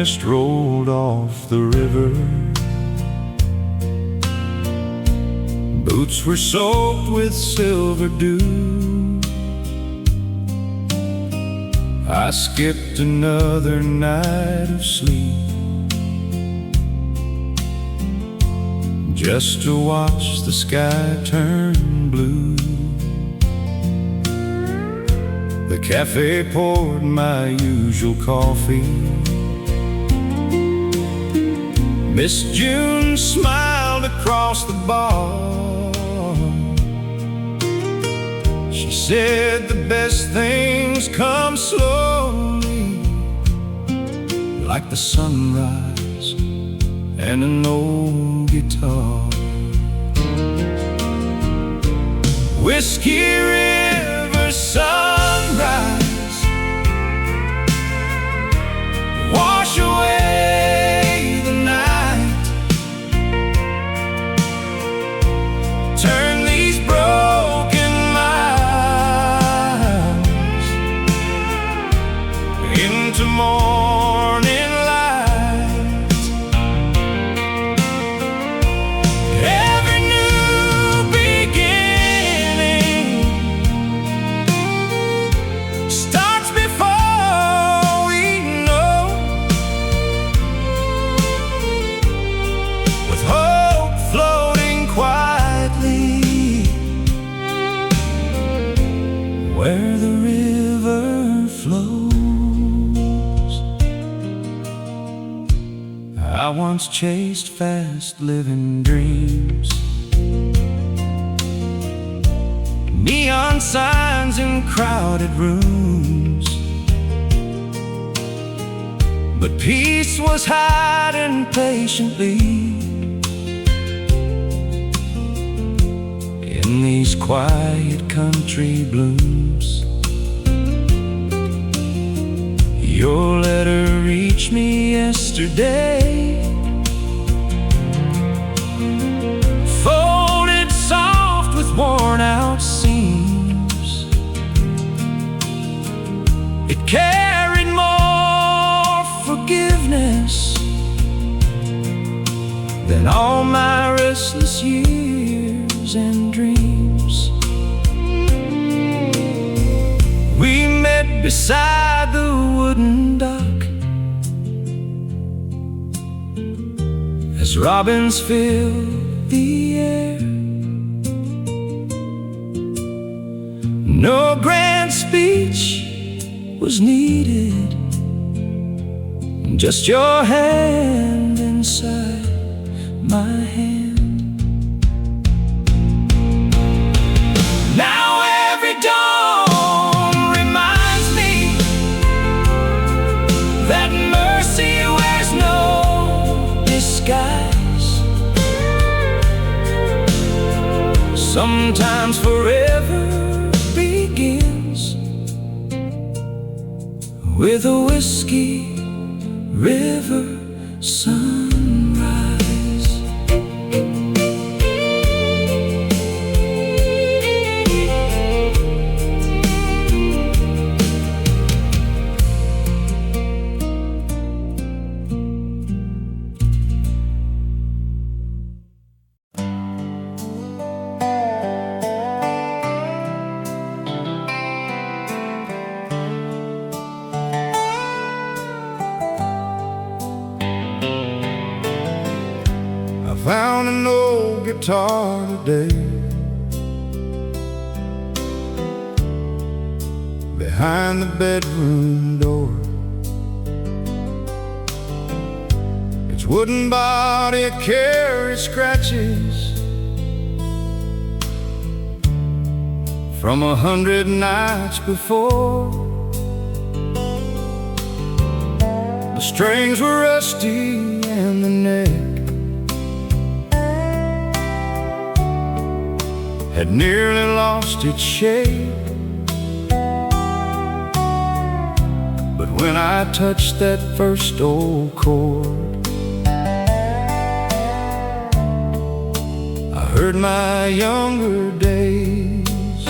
just rolled off the river. Boots were soaked with silver dew. I skipped another night of sleep just to watch the sky turn blue. The cafe poured my usual coffee. Miss June smiled across the bar. She said the best things come slowly, like the sunrise and an old guitar. Whiskey River sunrise, wash away the night. Turn these broken miles into morning light. Every new beginning starts before we know, with hope floating quietly where the river flows. I once chased fast living dreams, neon signs in crowded rooms, but peace was hiding patiently in these quiet country blooms. Your letter reached me yesterday, folded soft with worn out seams. It carried more forgiveness than all my restless years and dreams. We met beside the wooden dock as robins fill the air. No grand speech was needed, just your hand inside my hand. Now every dawn reminds me that mercy wears no disguise. Sometimes forever begins with a Whiskey River sunrise. Found an old guitar today behind the bedroom door. Its wooden body carries scratches from 100 nights before. The strings were rusty and the neck had nearly lost its shape. But when I touched that first old chord, I heard my younger days.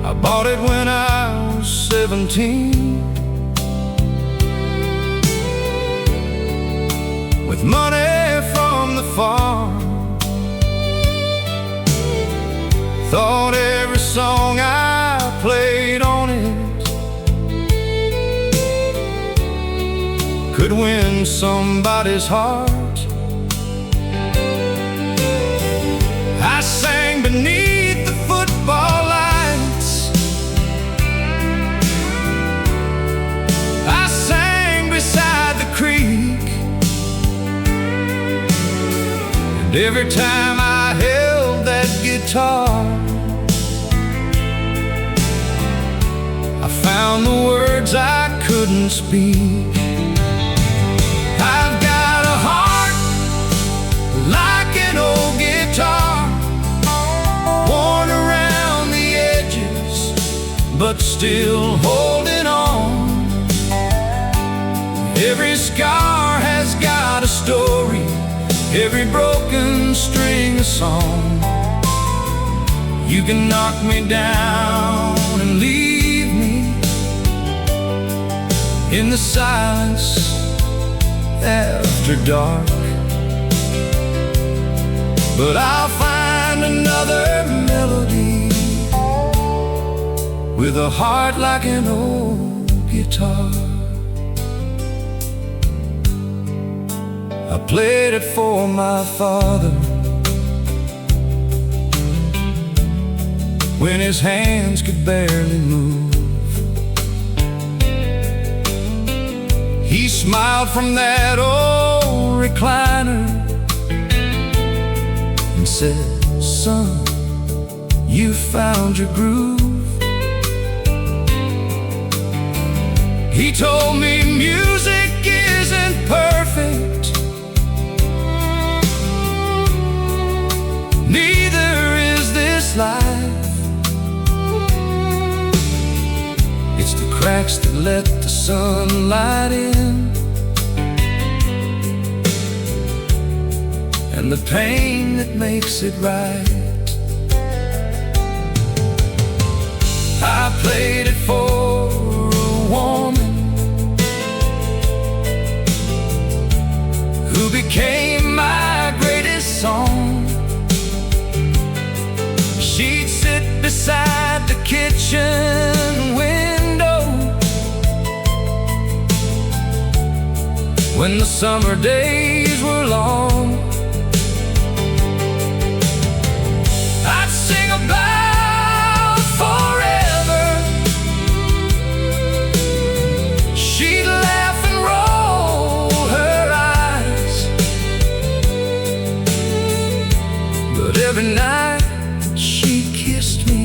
I bought it when I was 17, money from the farm. Thought every song I played on it could win somebody's heart. I sang beneath the football lights, I sang beside the creek, and every time I held that guitar, I found the words I couldn't speak. I've got a heart like an old guitar, worn around the edges, but still holding on. Every scar has got a story, every broken string a song. You can knock me down and leave me in the silence after dark, but I'll find another melody with a heart like an old guitar. I played it for my father when his hands could barely move. He smiled from that old recliner and said, "Son, you found your groove." He told me music isn't perfect, neither is this life. It's the cracks that let the sunlight in, and the pain that makes it right. I played it for a woman who became my greatest song. She'd sit beside the kitchen window when the summer days were long. I'd sing about forever, she'd laugh and roll her eyes, but every night she kissed me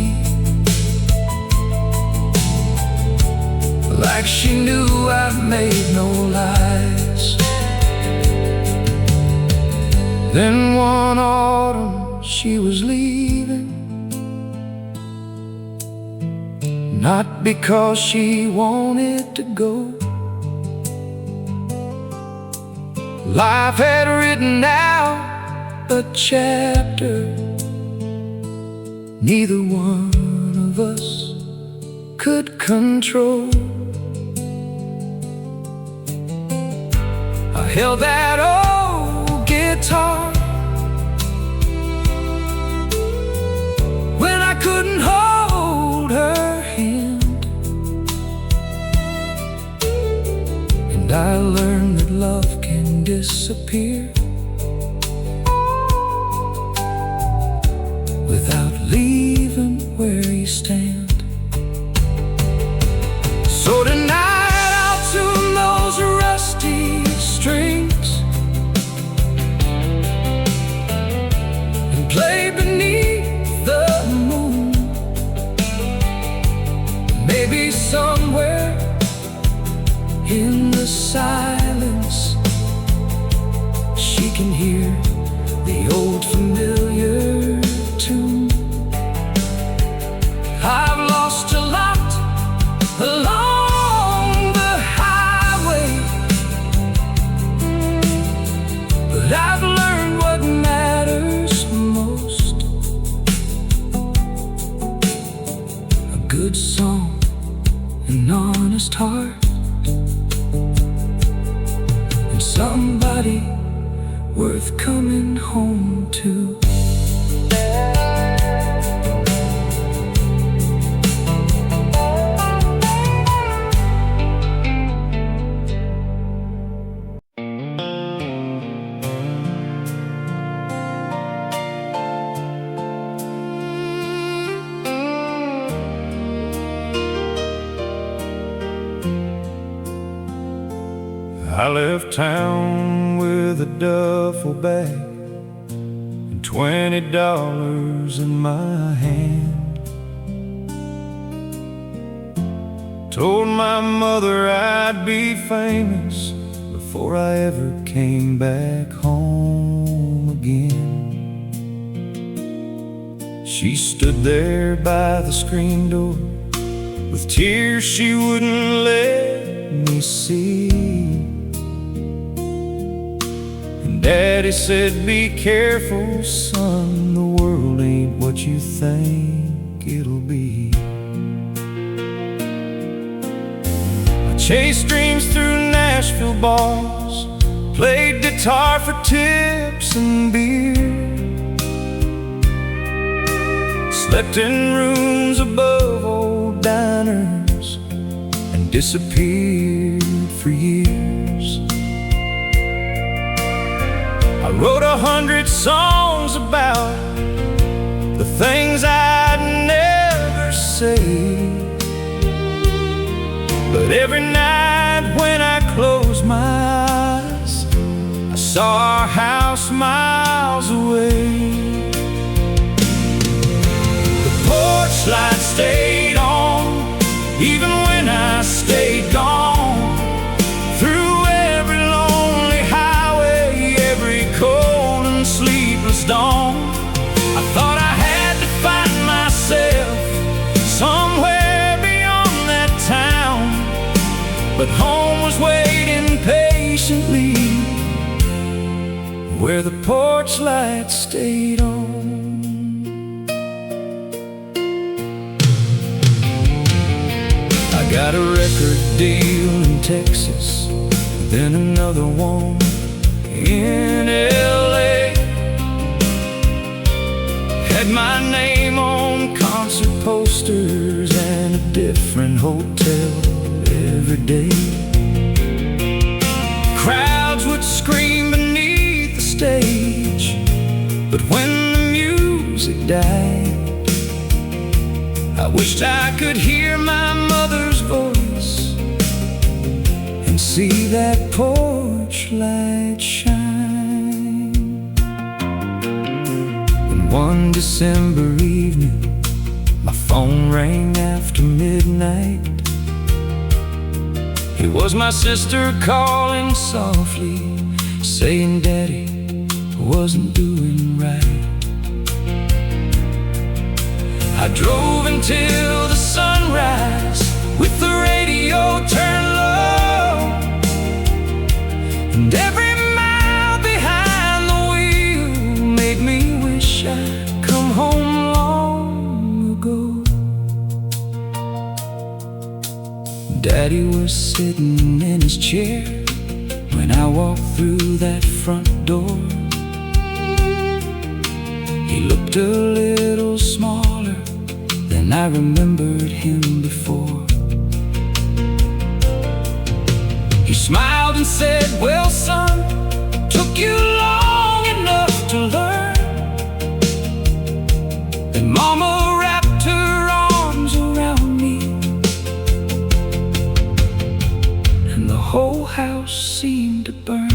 like she knew I've made no lies. Then one autumn she was leaving, not because she wanted to go. Life had written out a chapter neither one of us could control. I held that old guitar when I couldn't hold her hand, and I learned that love can disappear without leaving where you stand. So tonight I'll tune those rusty strings and play beneath the moon. Maybe somewhere in the silence she can hear the old familiar tune. I've lost a lot along the highway, but I've learned what matters most. A good song, an honest heart, and somebody worth coming home to. I left town with a duffel bag and $20 in my hand. Told my mother I'd be famous before I ever came back home again. She stood there by the screen door with tears she wouldn't let me see. Daddy said, be careful, son, the world ain't what you think it'll be. I chased dreams through Nashville bars, played guitar for tips and beer, slept in rooms above old diners and disappeared for years. I wrote 100 songs about the things I'd never say, but every night when I closed my eyes, I saw our house miles away. The porch light stayed on even when I stayed gone. Dawn. I thought I had to find myself somewhere beyond that town, but home was waiting patiently where the porch light stayed on. I got a record deal in Texas, then another one in LA. Had my name on concert posters and a different hotel every day. Crowds would scream beneath the stage, but when the music died, I wished I could hear my mother's voice and see that porch light shine. One December evening, my phone rang after midnight. It was my sister calling softly, saying Daddy wasn't doing right. I drove until the sunrise with the radio turned low, and every mile behind the wheel made me wish I'd come home long ago. Daddy was sitting in his chair when I walked through that front door. He looked a little smaller than I remembered him before. He smiled and said, well, son, took you long enough to learn that Mama wrapped her arms around me, and the whole house seemed to burn.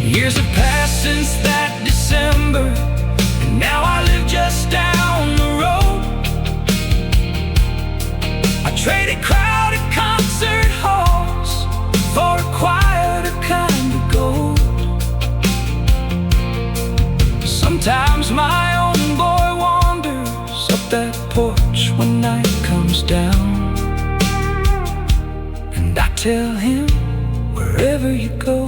Years have passed since that December, and now I live just down the road. I traded crowded concert halls for a quieter kind of gold. Sometimes my own boy wanders up that porch when night comes down, and I tell him, wherever you go,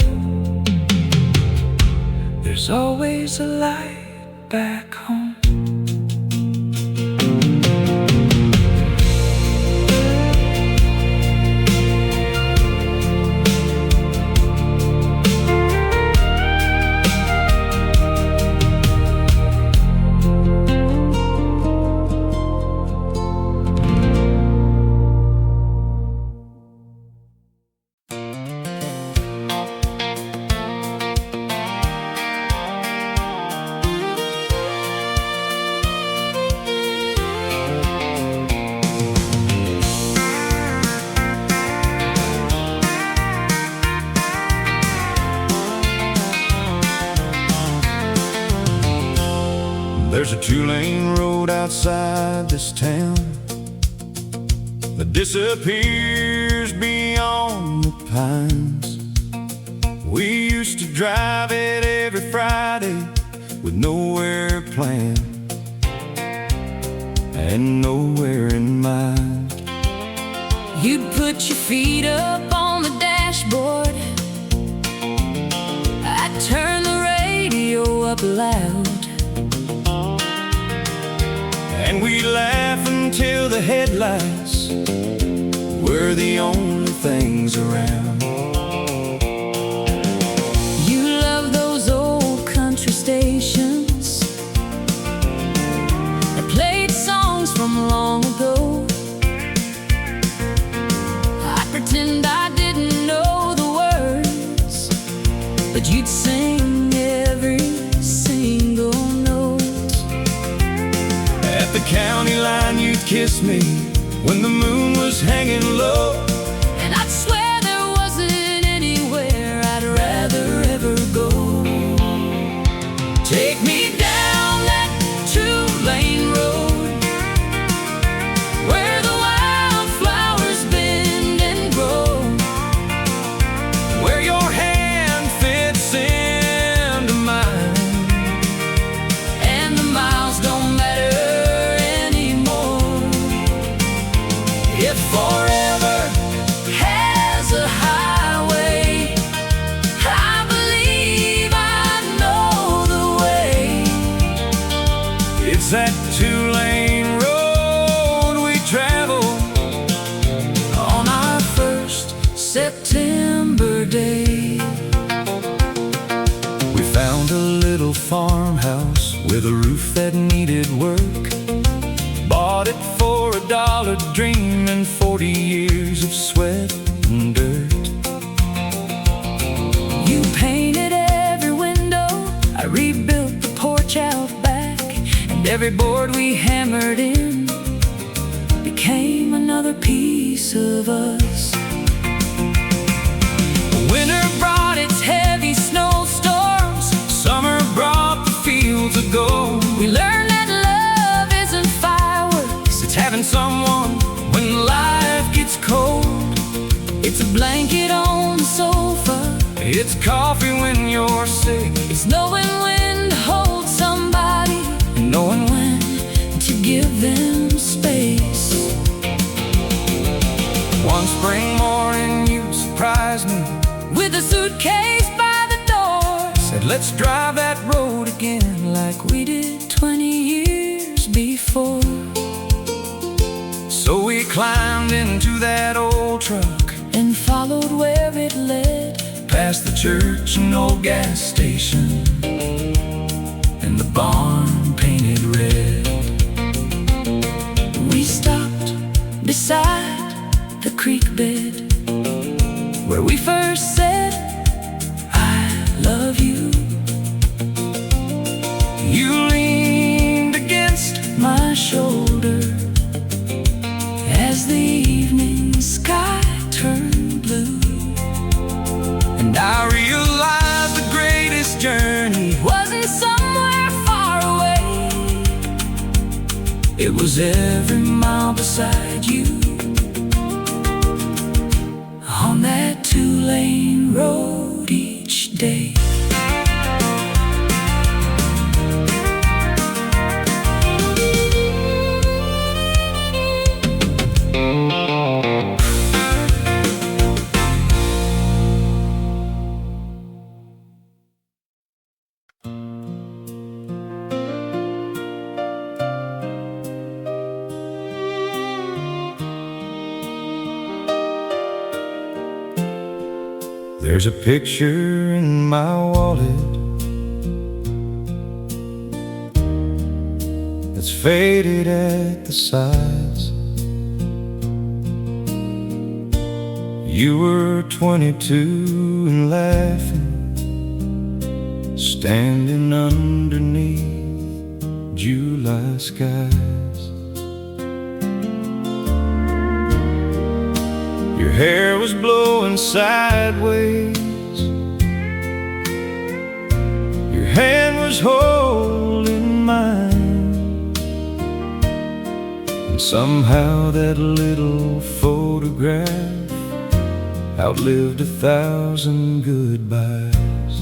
there's always a light back home. There's a two-lane road outside this town that disappears beyond the pines. We used to drive it every Friday with nowhere planned and nowhere in mind. You'd put your feet up on the dashboard, I'd turn the radio up loud, and we'd laugh until the headlights were the only things around. You love those old country stations that played songs from long ago. I'd pretend I didn't know the words, but you'd sing every single note. At the county line you'd kiss me when the moon was hanging low, And I'd swear there wasn't anywhere I'd rather ever go. take me Down that two-lane road where the wildflowers bend and grow, where your hand fits into mine, and the miles don't matter anymore. if forever Has a highway, I believe I know the way. it's that two-lane road we travel On our first September day, we found a little farmhouse with a roof that needed work. Bought it for $1, dreaming 40 years of sweat and dirt. you painted every window, I rebuilt the porch out back, and every board we hammered in became another piece of us. Winter brought its heavy snowstorms, summer brought the fields of gold. We learned that love isn't fireworks, It's having someone when life gets cold. it's a blanket on the sofa, It's coffee when you're sick, it's knowing when to hold somebody and knowing when to give them space. one spring morning you surprised me, With a suitcase by the door, said let's drive that road again like we did 20 years before. So we climbed into that old truck, And followed where it led, past the church and old gas station, and the barn painted red. we stopped beside the creek bed where we first said, I love you. You leaned against My shoulder as the evening sky turned blue, and I realized the greatest journey, wasn't somewhere far away, it was every mile beside you, on that two-lane road each day. There's a picture in my wallet that's faded at the sides. You were 22 and laughing, standing underneath July skies. Your hair was blowing sideways, your hand was holding mine, somehow that little photograph outlived 1,000 goodbyes.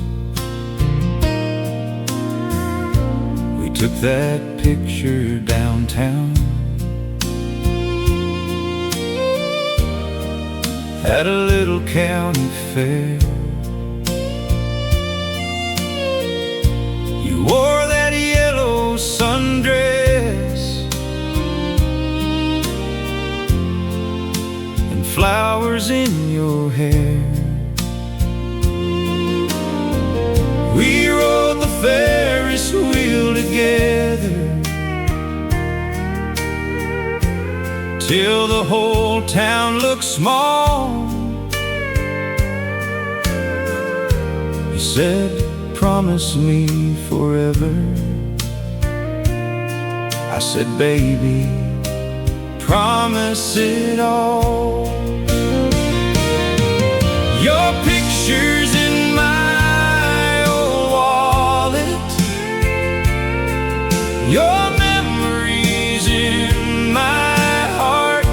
We took that picture downtown at a little county fair. You wore that yellow sundress and flowers in your hair. We rode the Ferris wheel together till the whole town looked small. You said, promise me forever. I said, baby, promise it all. Your picture's in my old wallet, your memory's in my heart.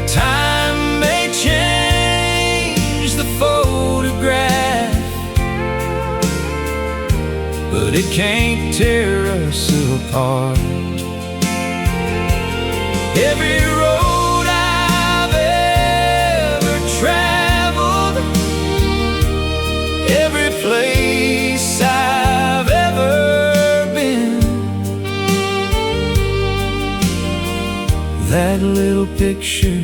Time may change the photograph, but it can't tear us apart. Every road I've ever traveled, every place I've ever been, that little picture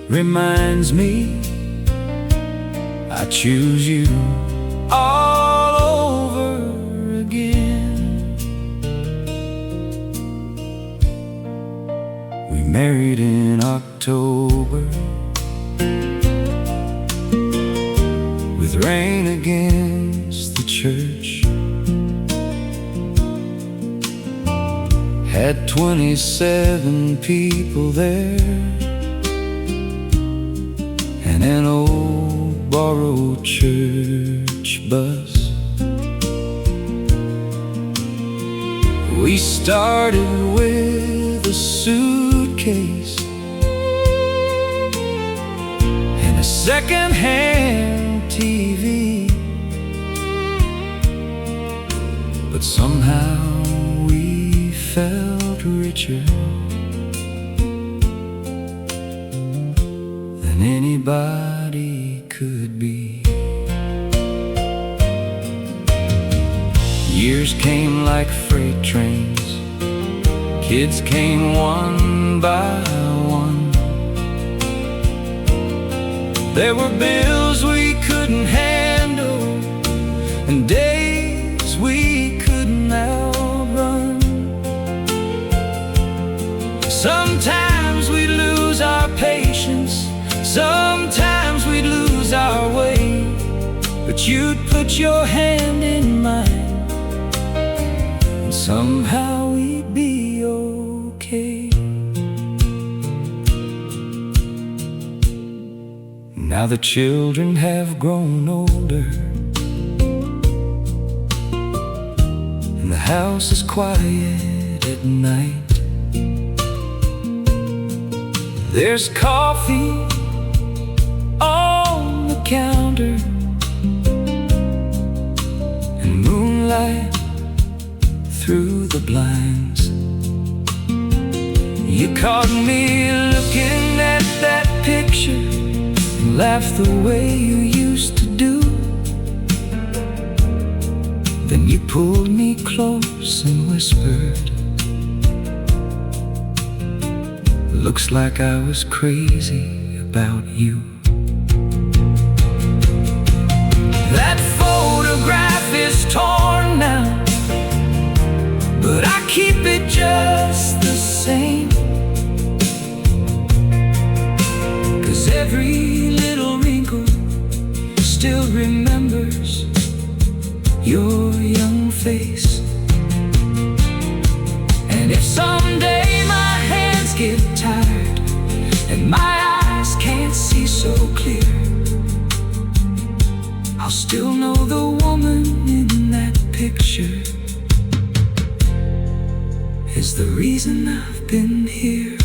reminds me I choose you all over again. We married in October with rain against the church. Had 27 people there and an old borrowed church bus. We started with a suitcase and a second-hand TV, but somehow we felt richer than anybody could be. Years came like freight trains, kids came one by one. There were bills we couldn't handle and days we couldn't outrun. Sometimes we'd lose our patience, sometimes we'd lose our way, but you'd put your hand in mine and somehow we'd be okay. Now the children have grown older and the house is quiet at night. There's coffee on the counter and moonlight through the blinds. You caught me looking at that picture and laughed the way you used to do. Then you pulled me close and whispered, looks like I was crazy about you. That photograph is torn now, but I keep it just the same, 'cause every little wrinkle still remembers your young face. And if someday my hands get tired and my eyes can't see so clear, I'll still know the woman in that picture, is the reason I've been here.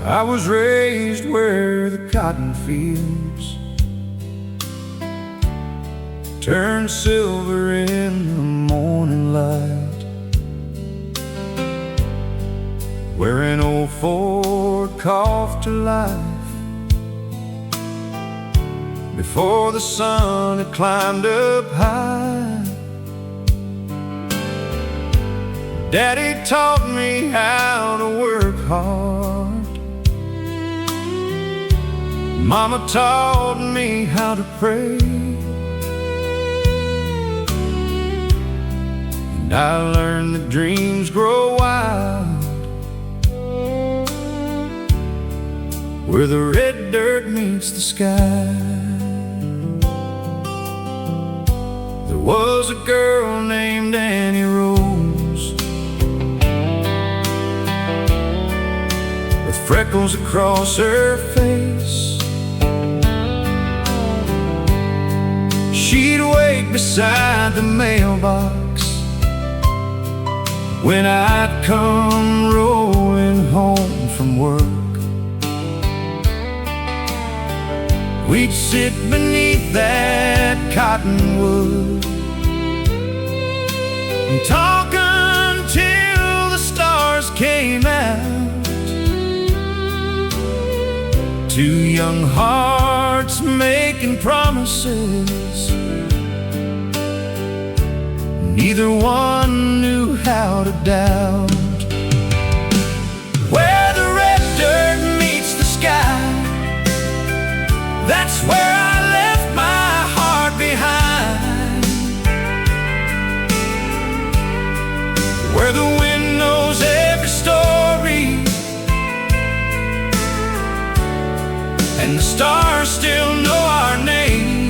I was raised where the cotton fields turn silver in the morning light, where an old Ford coughed to life before the sun had climbed up high. Daddy taught me how to work hard. Mama taught me how to pray, and I learned that dreams grow wild where the red dirt meets the sky. There was a girl named Annie Rose with freckles across her face. She'd wait beside the mailbox when I'd come rolling home from work. We'd sit beneath that cottonwood and talk until the stars came out. Two young hearts making promises, neither one knew how to doubt. Where the red dirt meets the sky, that's where I left my heart behind. Where the wind knows every story and the stars still know our names.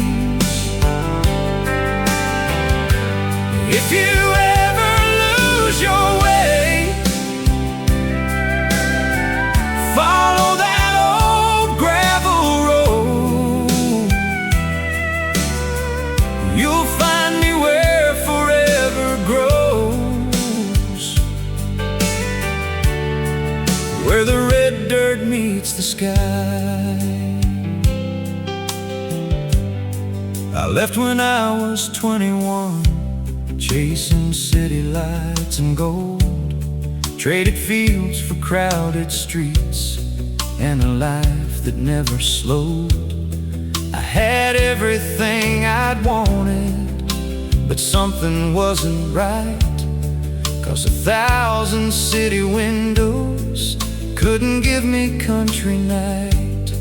If you ever lose your way, follow that old gravel road. You'll find me where forever grows, where the red dirt meets the sky. I left when I was 21, chasing city lights and gold, traded fields for crowded streets and a life that never slowed. I had everything I'd wanted, but something wasn't right, 'cause 1,000 city windows couldn't give me country night.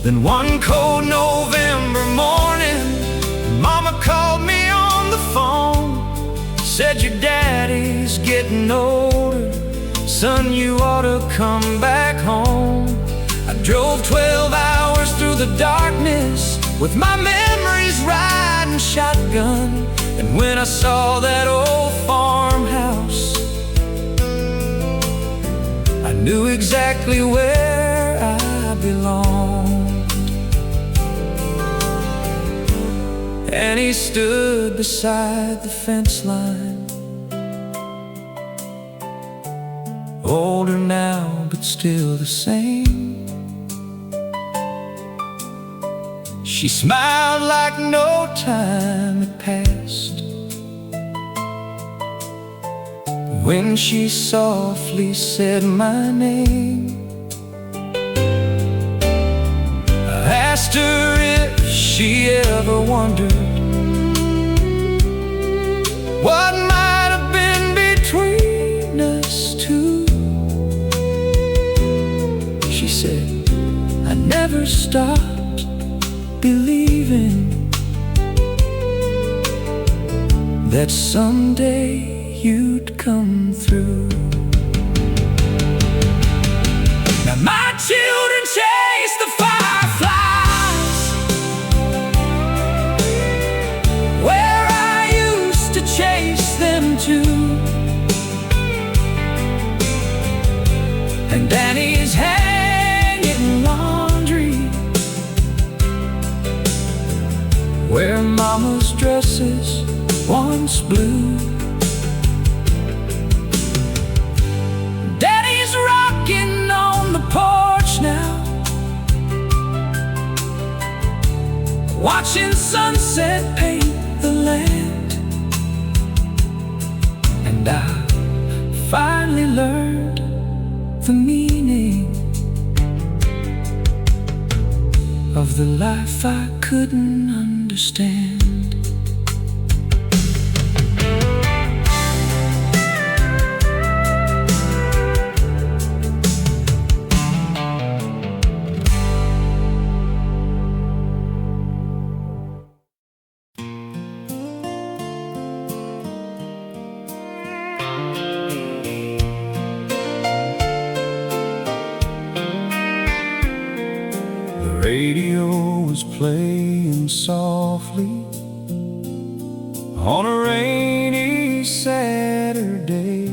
Then one cold November morning, Mama called me on the phone, said your daddy's getting older, son, you ought to come back home. I drove 12 hours through the darkness with my memories riding shotgun, and when I saw that old farmhouse, I knew exactly where I belonged. And he stood beside the fence line, older now but still the same. She smiled like no time had passed when she softly said my name. I asked her if she ever wondered what might have been between us two. She said, I never stopped believing that someday you'd come through. Now my children chase the fireflies and Danny's hanging laundry, where Mama's dresses once blew. Daddy's rocking on the porch now, watching sunset paint the land. And I finally learned the meaning of the life I couldn't understand. The radio was playing softly on a rainy Saturday.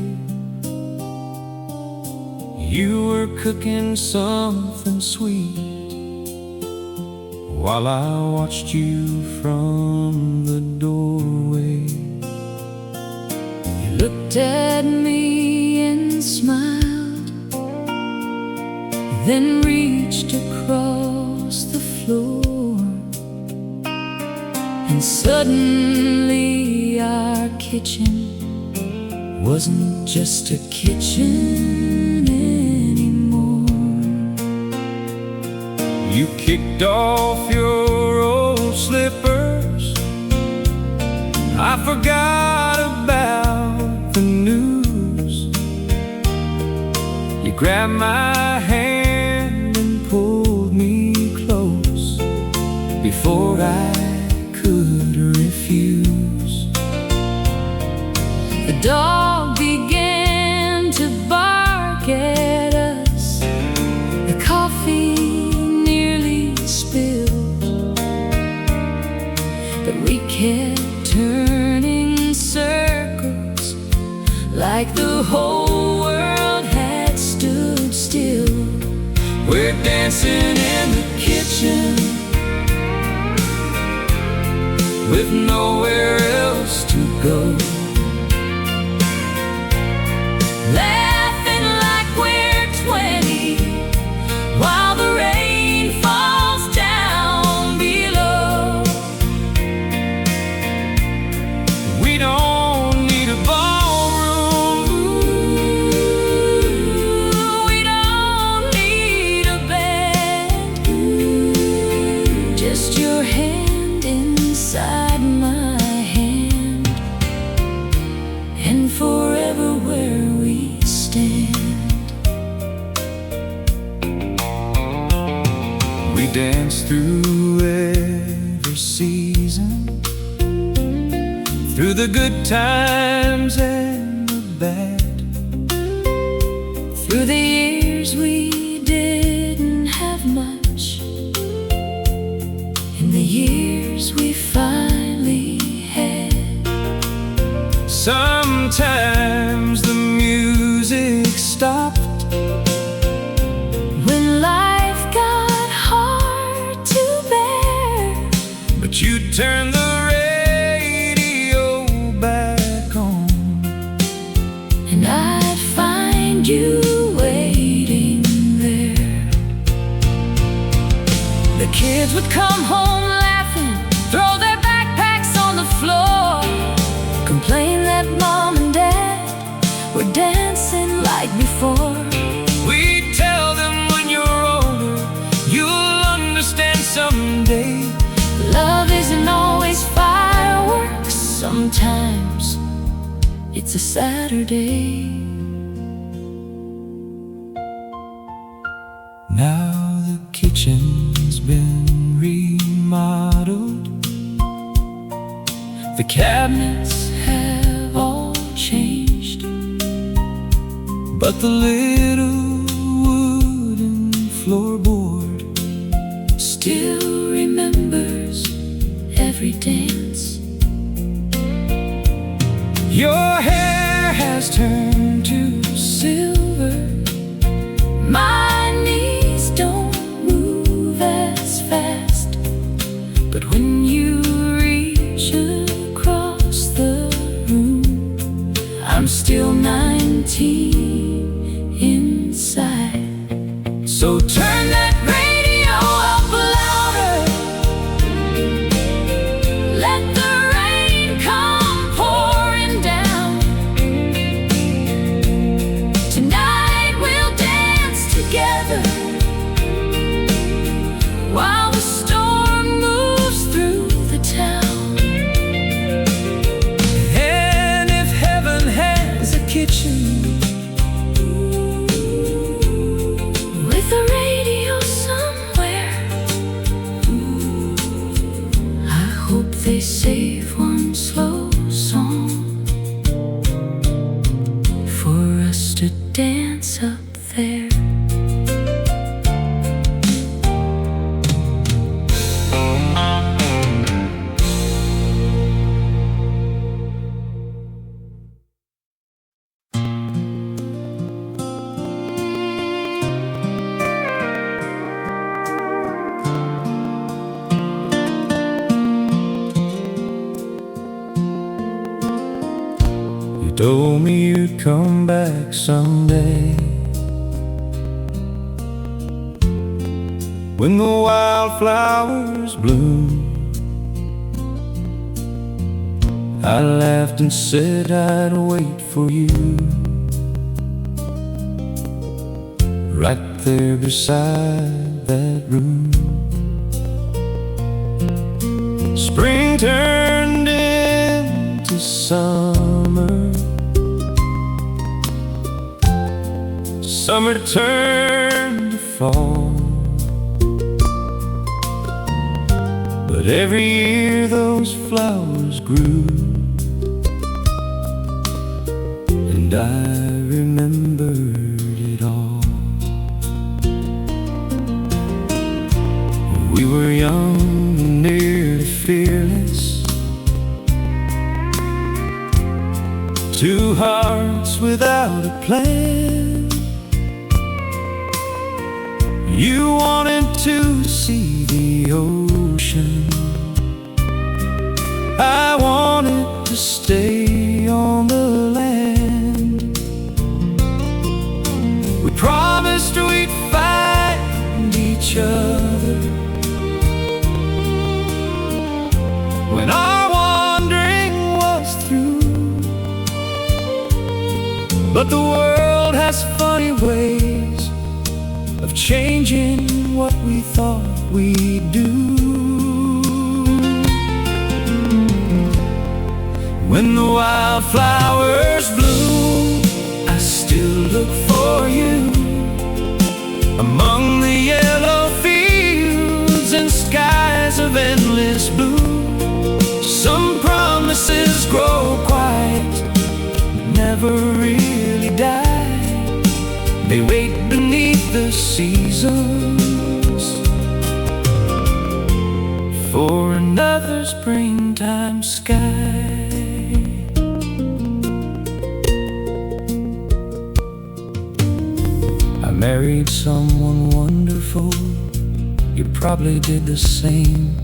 You were cooking something sweet while I watched you from the doorway. You looked at me and smiled, then reached across the floor, and suddenly our kitchen wasn't just a kitchen anymore. You kicked off your old slippers, I forgot about the news. You grabbed my hand and pulled me close before I could refuse. The dog began to bark at us, the coffee nearly spilled, but we kept turning circles like the whole world had stood still. We're dancing in the kitchen with nowhere else to go, laughing like we're 20 while the rain falls down below. we don't need a ballroom, We don't need a bed, just your hand inside my hand, and forever where we stand. we dance through every season, through the good times and the bad, Through the years we didn't have much, and the years we finally had. sometimes the music stopped When life got hard to bear, but you turned the radio back on. and I'd find you waiting there. The kids would come home laughing, throw their backpacks on the floor, complain that Mom and Dad were dancing like before. We tell them when you're older, you'll understand someday. Love isn't always fireworks, sometimes it's a Saturday. Now the kitchen's been remodeled, the cabinets have all changed, but the little wooden floorboard Still remembers every dance. Your hair has turned to silver, dance up there. Told me you'd come back someday, when the wildflowers bloom. I laughed and said I'd wait for you, right there beside that room. Spring turned into summer, summer turned to fall. But every year those flowers grew, and I remembered it all. We were young and nearly fearless, two hearts without a plan. You wanted to see the ocean, I wanted to stay on the land. We promised we'd find each other when our wandering was through. But the world has funny ways of changing what we thought we'd do. When the wildflowers bloom, I still look for you among the yellow fields and skies of endless blue. Some promises grow quiet, never really die. They wait beneath the seasons for another springtime sky. I married someone wonderful, you probably did the same.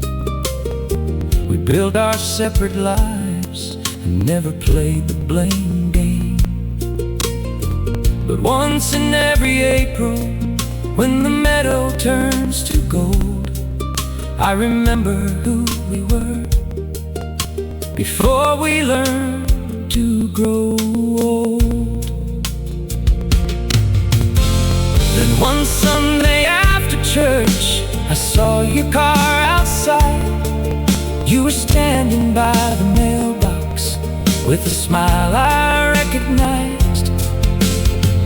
We built our separate lives and never played the blame game. But once in every April, when the meadow turns to gold, I remember who we were before we learned to grow old. Then one Sunday after church, I saw your car outside. You were standing by the mailbox with a smile I recognized.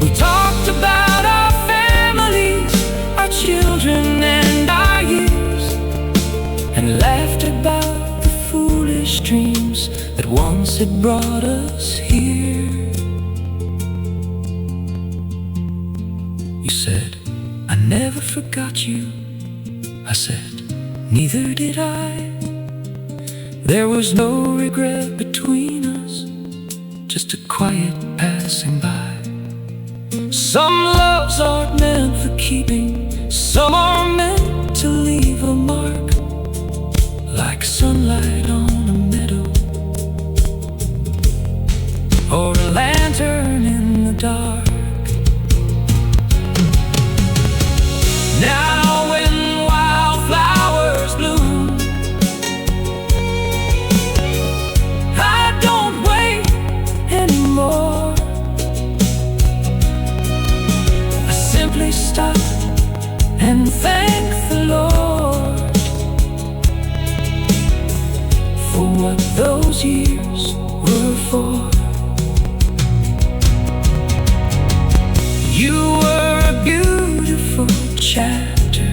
We talked about our families, our children and our years, and laughed about the foolish dreams that once had brought us here. You said, I never forgot you. I said, neither did I. There was no regret between us, just a quiet passing by. Some loves aren't meant for keeping, some are meant to leave a mark, like sunlight on a meadow, or a lantern in the dark. Now when wildflowers bloom, I don't wait anymore. I simply stop and thank the Lord for what those years were for. You were a beautiful chapter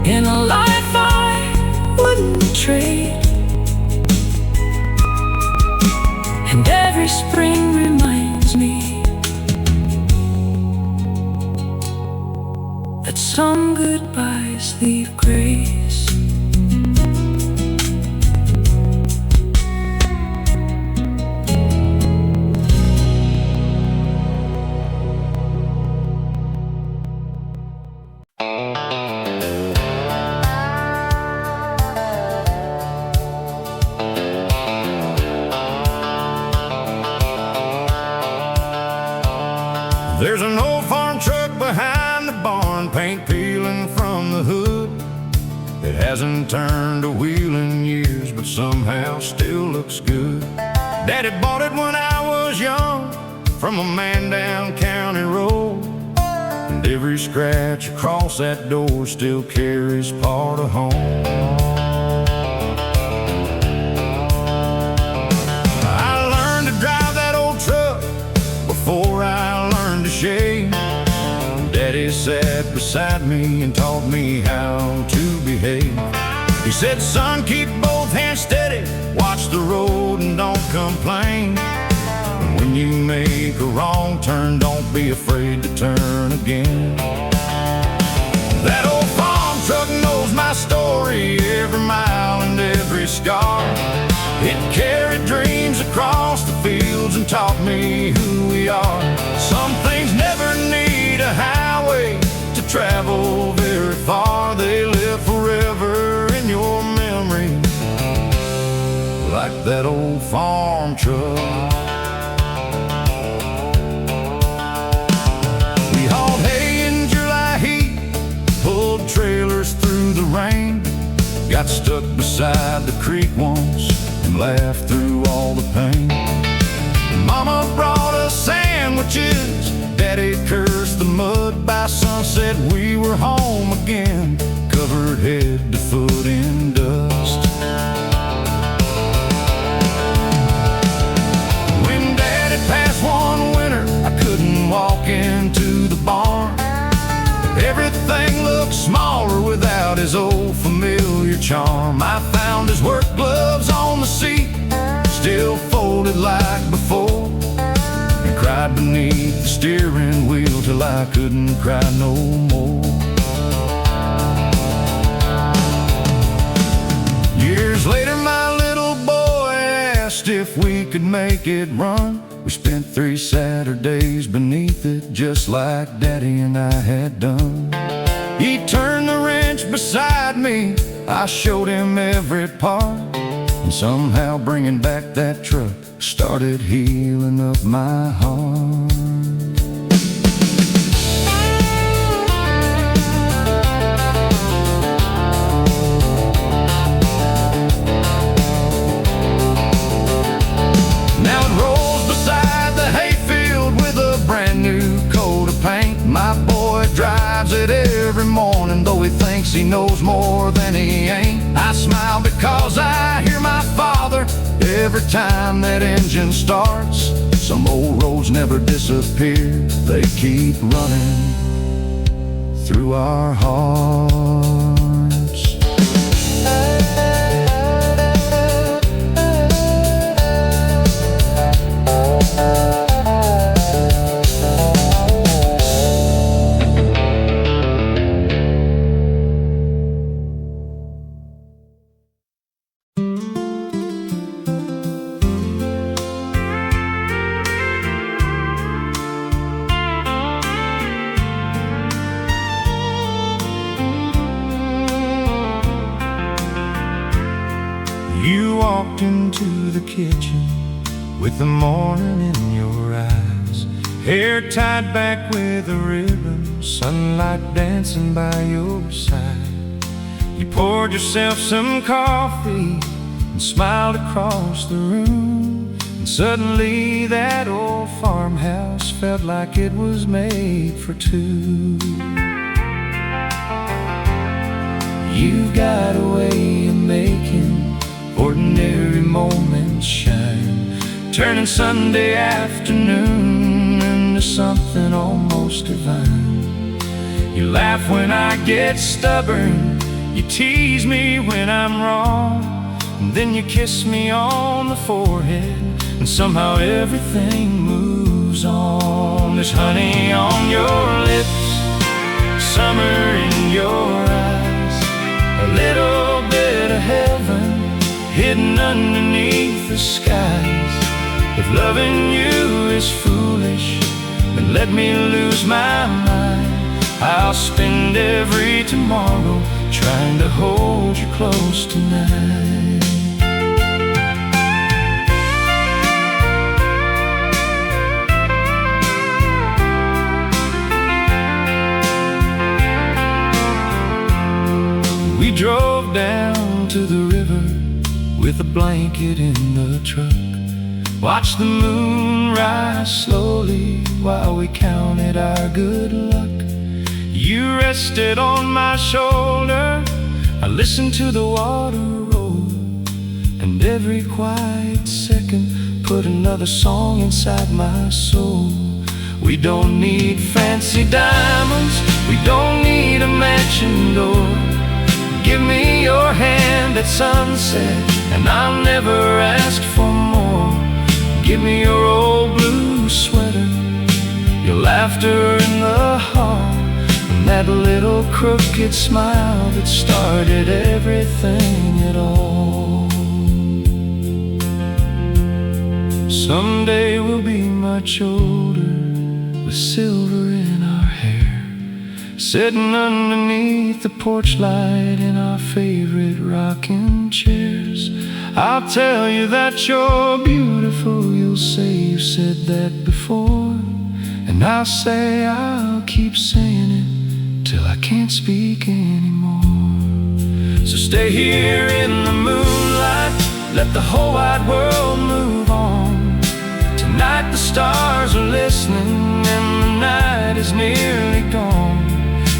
in a life I wouldn't trade, and every spring reminds some goodbyes leave grace. There's an old farm truck behind the barn, paint peeling from the hood. It hasn't turned a wheel in years, but somehow still looks good. Daddy bought it when I was young, from a man down County Road. And every scratch across that door still carries part of home. I learned to drive that old truck before I learned to shave. Daddy sat beside me and taught me how to behave. He said, son, keep both hands steady, watch the road and don't complain. And when you make a wrong turn, don't be afraid to turn again. That old farm truck knows my story, every mile and every scar. It carried dreams across the fields and taught me who we are. Some things never need a highway to travel very far. They live forever in your memory, like that old farm truck. We hauled hay in July heat, pulled trailers through the rain, got stuck beside the creek once and laughed through all the pain. Mama brought us sandwiches, Daddy cursed the mud. By sunset we were home again, covered head to foot in dust. When Daddy passed one winter, I couldn't walk into the barn. Everything looked smaller without his old familiar charm. I found his work gloves on the seat, still folded like before, and cried beneath the steering wheel till I couldn't cry no more. Years later, my little boy asked if we could make it run. We spent 3 Saturdays beneath it, just like Daddy and I had done. He turned the wrench beside me, I showed him every part, and somehow bringing back that truck started healing up my heart. Now it rolls beside the hayfield with a brand new coat of paint. My boy drives it every morning, though he thinks he knows more than he ain't. I smile because I hear my father every time that engine starts. Some old roads never disappear, they keep running through our hearts. You walked into the kitchen with the morning in your eyes, hair tied back with a ribbon, sunlight dancing by your side. You poured yourself some coffee and smiled across the room, and suddenly that old farmhouse felt like it was made for two. You've got a way of making ordinary moments shine, turning Sunday afternoon into something almost divine. You laugh when I get stubborn, you tease me when I'm wrong, and then you kiss me on the forehead, and somehow everything moves on. There's honey on your lips, summer in your eyes, a little bit of heaven hidden underneath the skies. If loving you is foolish, then let me lose my mind. I'll spend every tomorrow trying to hold you close tonight. We drove down to the river with a blanket in the truck, watched the moon rise slowly while we counted our good luck. You rested on my shoulder, I listened to the water roll, and every quiet second put another song inside my soul. We don't need fancy diamonds, we don't need a mansion door. Give me your hand at sunset, and I'll never ask for more. Give me your old blue sweater, your laughter in the hall, and that little crooked smile that started everything at all. Someday we'll be much older, with silver in our hair, sitting underneath the porch light in our favorite rocking chairs. I'll tell you that you're beautiful, you'll say you said that before, and I'll say I'll keep saying it till I can't speak anymore. So stay here in the moonlight, let the whole wide world move on. Tonight the stars are listening and the night is nearly gone.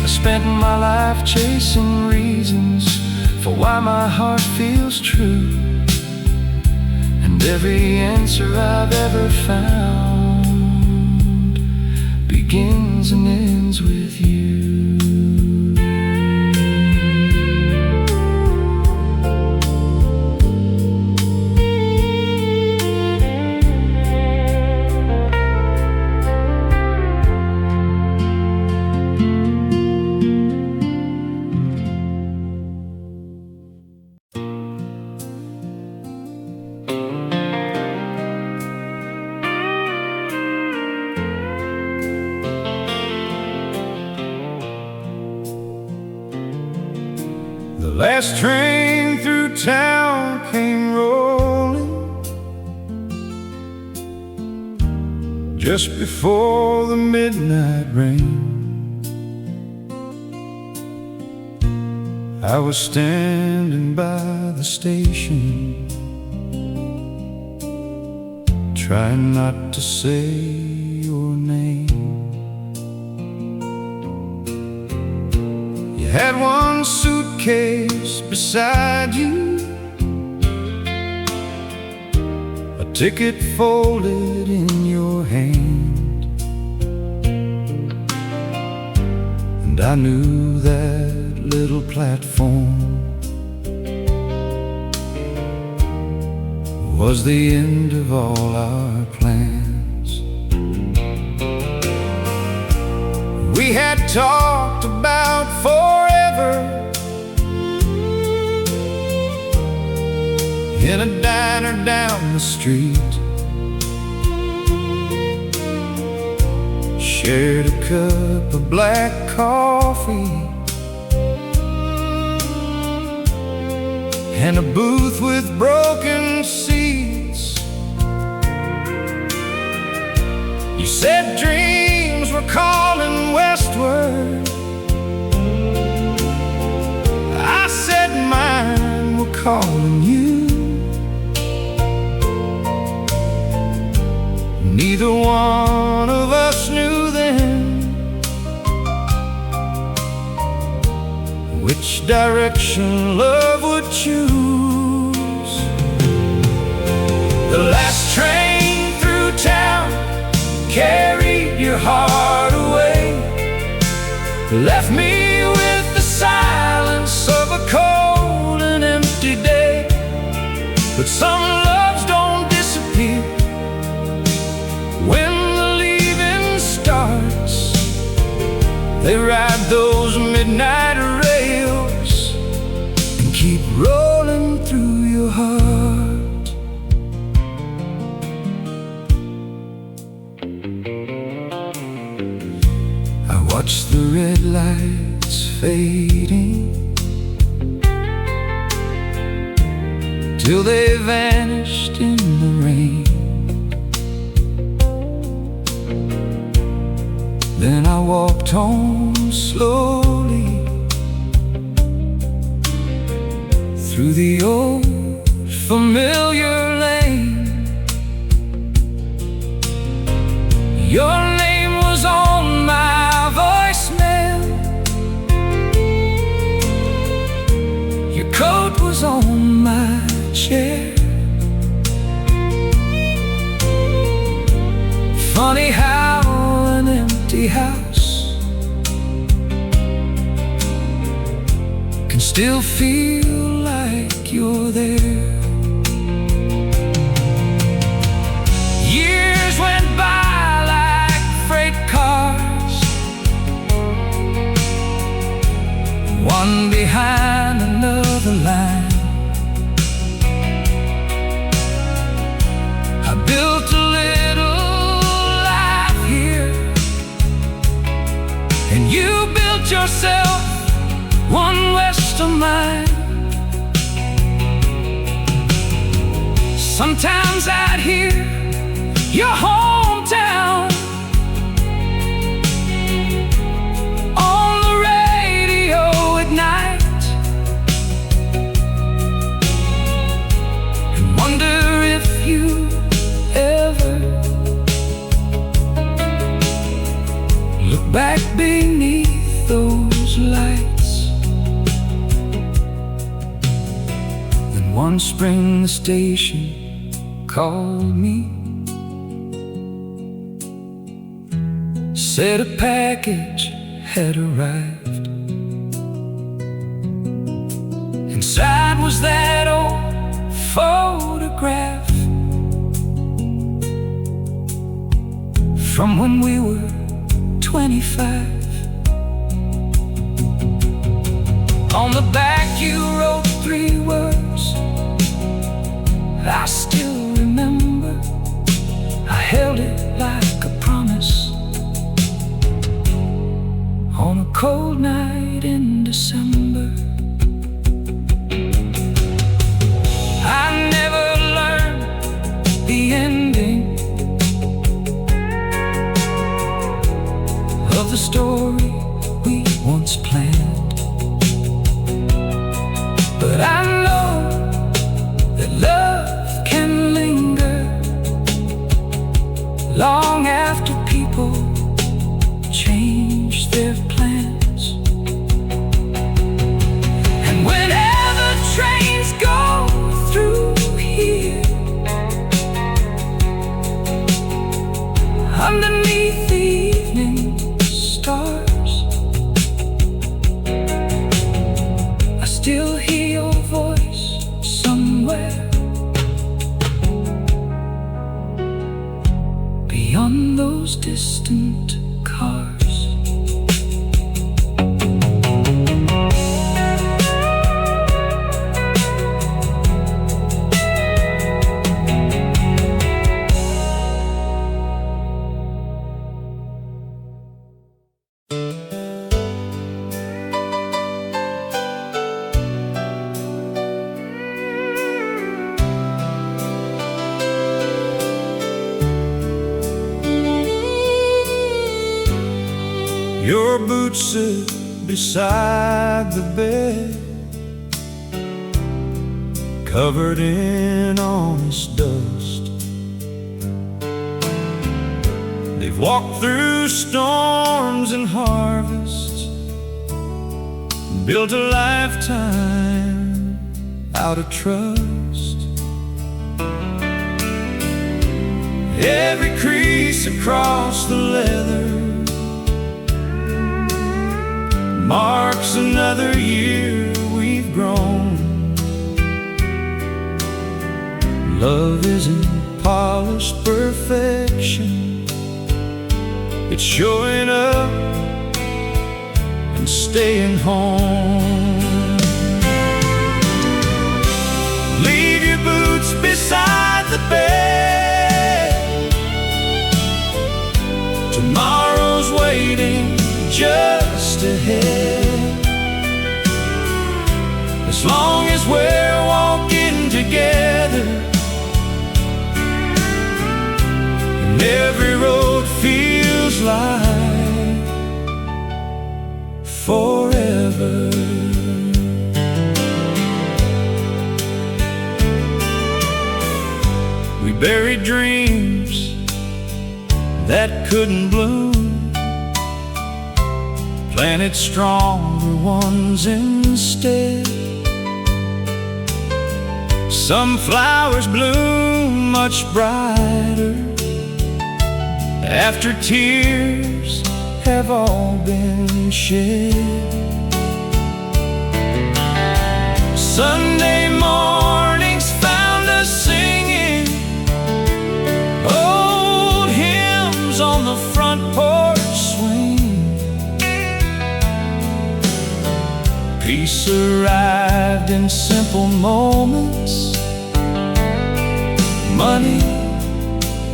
I spent my life chasing reasons for why my heart feels true, and every answer I've ever found begins and ends with you. The last train through town came rolling just before the midnight rain. I was standing by the station, trying not to say your name. You had one suitcase beside you, a ticket folded in your hand, and I knew that little platform was the end of all our plans. We had talked about forever in a diner down the street, shared a cup of black coffee and a booth with broken seats. You said dreams were calling westward, I said mine were calling you. Neither one of us knew then which direction love would choose. The last train through town carried your heart away, left me with the silence of a cold and empty day. But some loves don't disappear when the leaving starts, they ride those midnight rails and keep rolling through your heart. I watch the red lights fading till they vanished in the rain. Then I walked home slowly through the old familiar lane. Your name was on my voicemail, your coat was on my chair. Funny how an empty house can still feel like you're there. Years went by like freight cars, one behind another line. I built a little life here, and you built yourself one west of mine. Sometimes I'd hear your hometown on the radio at night, and wonder if you ever look back beneath those lights. Then one spring the station called me, said a package had arrived. Inside was that old photograph from when we were 25. On the back you wrote 3 words I still remember. I held it like a promise on a cold night in December. I never learned the ending of the story we once planned, but I know that love can linger long after people change their plans. And whenever trains go through here, underneath the evening stars, I still hear your voice somewhere beyond those distant cars. Your boots sit beside the bed, covered in honest dust. They've walked through storms and harvests, built a lifetime out of trust. Every crease across the leather marks another year we've grown. Love isn't polished perfection, it's showing up and staying home. Leave your boots beside the bed. Tomorrow's waiting just ahead. As long as we're walking together, and every road feels like forever. We buried dreams that couldn't bloom, planted stronger ones instead. Some flowers bloom much brighter after tears have all been shed. Sunday mornings found us singing old hymns on the front porch swing. Peace arrived in simple moments money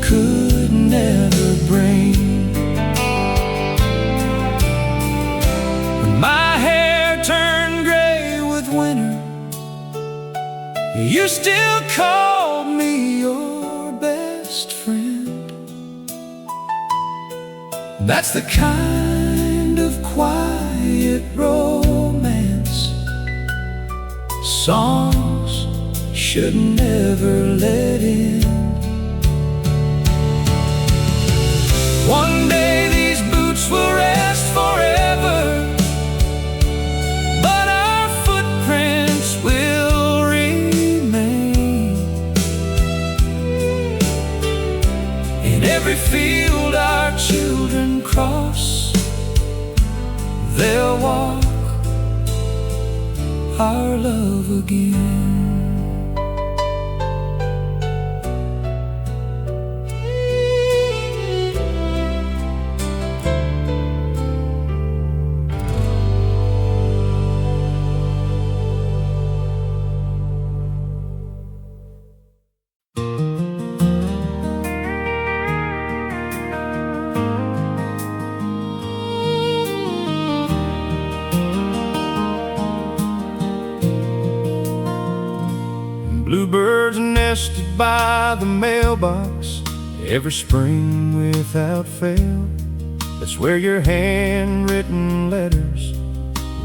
could never bring. When my hair turned gray with winter, you still called me your best friend. That's the kind of quiet romance songs should never let in. One day these boots will rest forever, but our footprints will remain. In every field our children cross, they'll walk our love again. Bluebirds nested by the mailbox every spring without fail. That's where your handwritten letters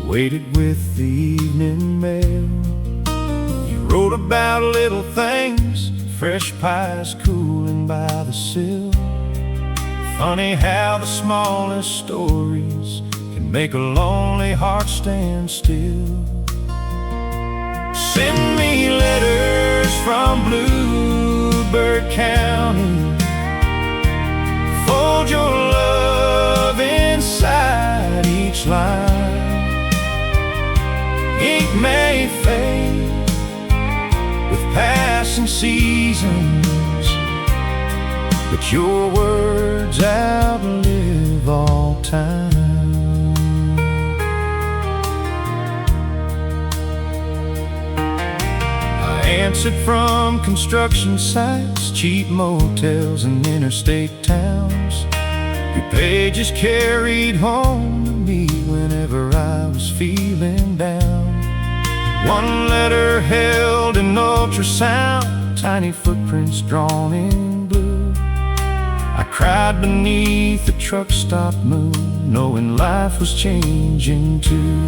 waited with the evening mail. You wrote about little things, fresh pies cooling by the sill. Funny how the smallest stories can make a lonely heart stand still. Send me letters from Bluebird County. Fold your love inside each line. Ink may fade with passing seasons, but your words outlive all time. Answered from construction sites, cheap motels and interstate towns. Your pages carried home to me whenever I was feeling down. One letter held an ultrasound, tiny footprints drawn in blue. I cried beneath the truck stop moon, knowing life was changing too.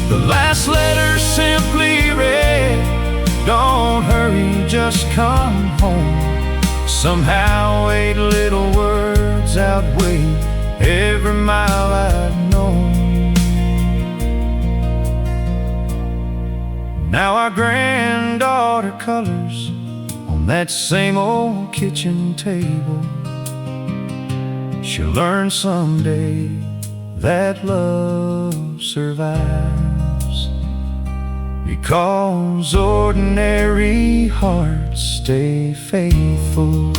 The last letter simply read, don't hurry, just come home. Somehow 8 little words outweigh every mile I'd known. Now our granddaughter colors on that same old kitchen table. She'll learn someday that love survives, because ordinary hearts stay faithful.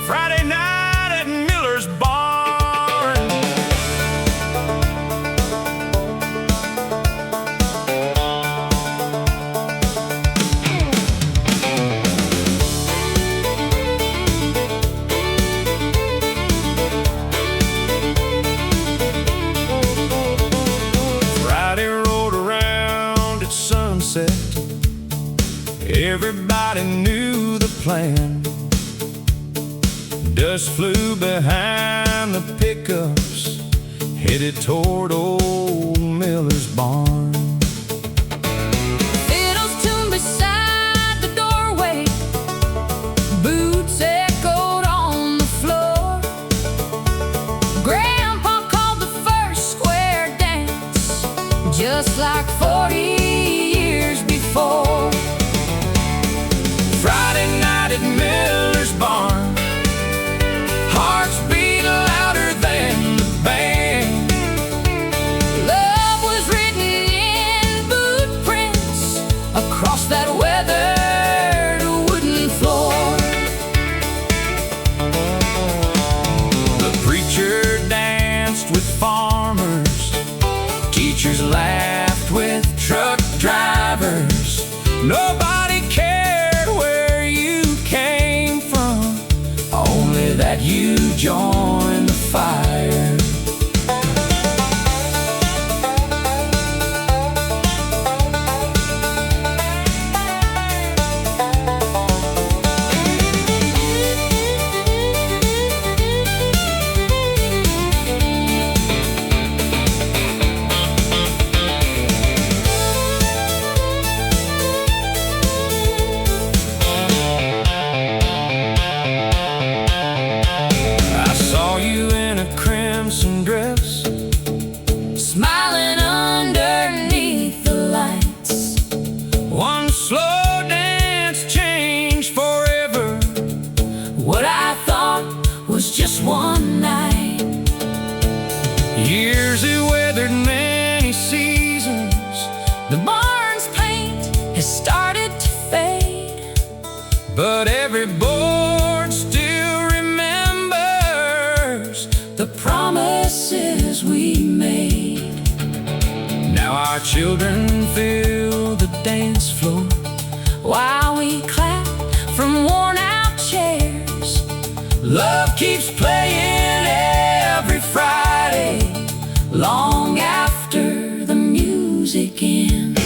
Friday night at Miller's barn, Friday rolled around at sunset. Everybody knew the plan. Dust flew behind the pickups, headed toward old Miller's barn. Fiddles tuned beside the doorway, boots echoed on the floor. Grandpa called the first square dance, just like 40 years before. Friday night at Miller's barn, hearts beat louder than the band. Love was written in boot prints across that weathered wooden floor. The preacher danced with farmers, teachers laughed with truck drivers. Nobody cared where you came from, only that you joined the fire. I saw you in a crimson dress, Smiling underneath the lights. one slow dance changed forever. What I thought was just one night, Years have weathered many seasons. the barn's paint has started to fade, But every board still remembers the promises we made. Now our children fill the dance floor, While we clap from worn out chairs, love keeps playing every Friday, long after the music ends.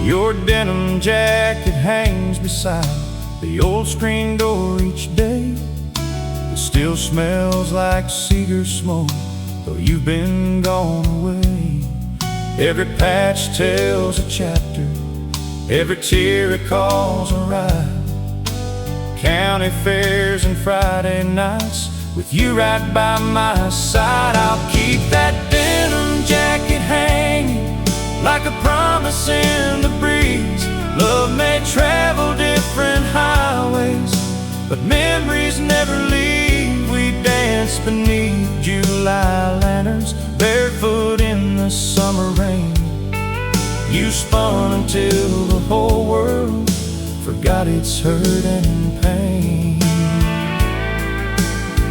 Your denim jacket hangs beside the old screen door each day. It still smells like cedar smoke, though you've been gone away. Every patch tells a chapter, every tear recalls a ride. County fairs and Friday nights, with you right by my side. I'll keep that denim jacket hanging like a promise in the breeze. Love may travel different highways, but memories never leave. We dance beneath July lanterns, barefoot in the summer rain. You spun until the whole world forgot its hurt and pain.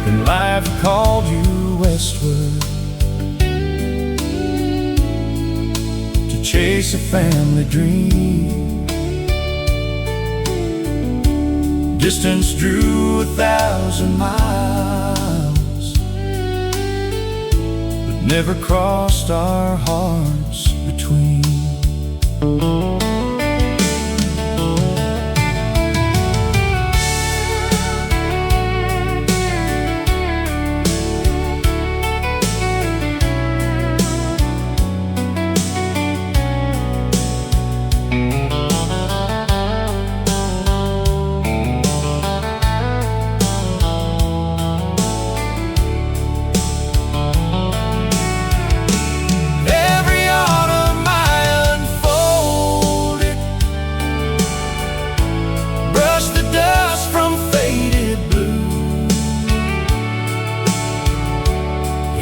Then life called you westward to chase a family dream. Distance drew 1,000 miles, but never crossed our hearts between.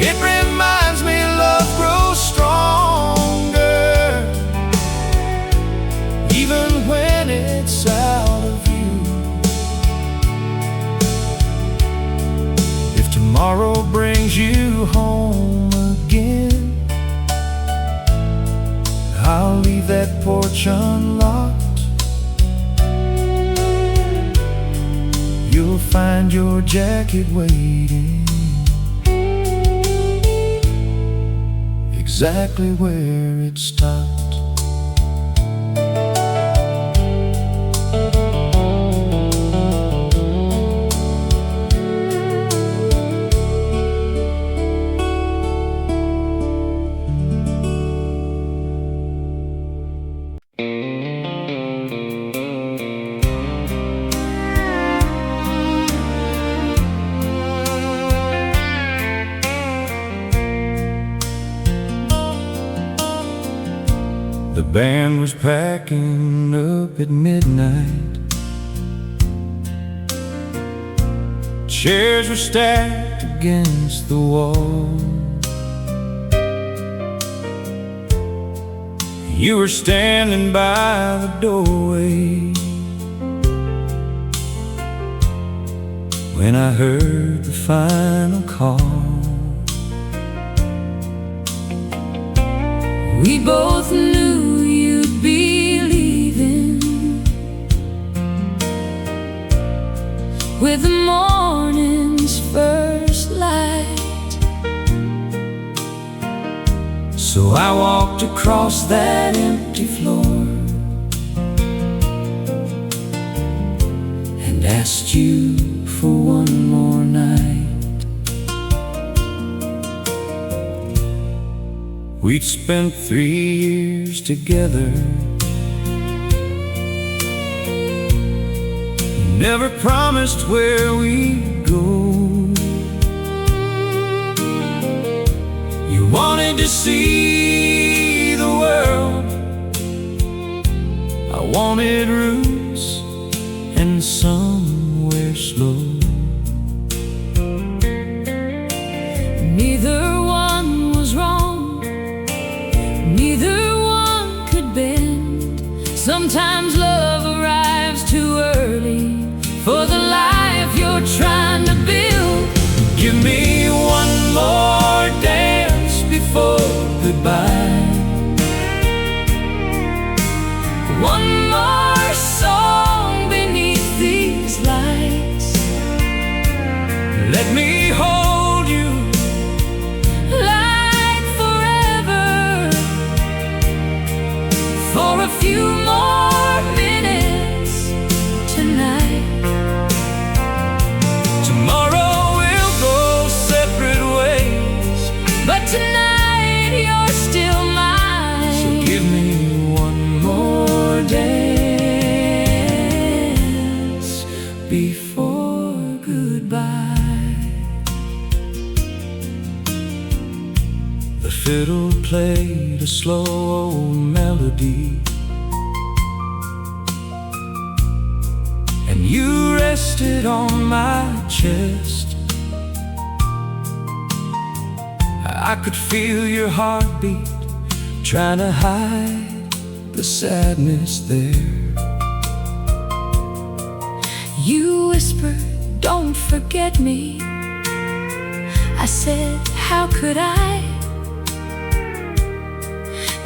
It reminds me love grows stronger, even when it's out of view. If tomorrow brings you home again, I'll leave that porch unlocked. You'll find your jacket waiting exactly where it stopped. The band was packing up at midnight. Chairs were stacked against the wall. You were standing by the doorway when I heard the final call. We both knew you'd be leaving with the morning's first light. So I walked across that empty floor and asked you for one more night. We'd spent 3 years together, never promised where we'd go. You wanted to see the world, I wanted roots and somewhere slow. Neither one was wrong, neither one could bend. Sometimes love arrives too early for the life you're trying to build. Give me one more dance before goodbye, one more song beneath these lights. let me hold you Like forever, for a few more minutes tonight. tomorrow. We'll go separate ways, But tonight you're still mine. so give me one more dance before goodbye. The fiddle played a slow old melody, and you rested on my chest. I could feel your heartbeat, trying to hide the sadness there. You whispered, "Don't forget me." I said, "How could I?"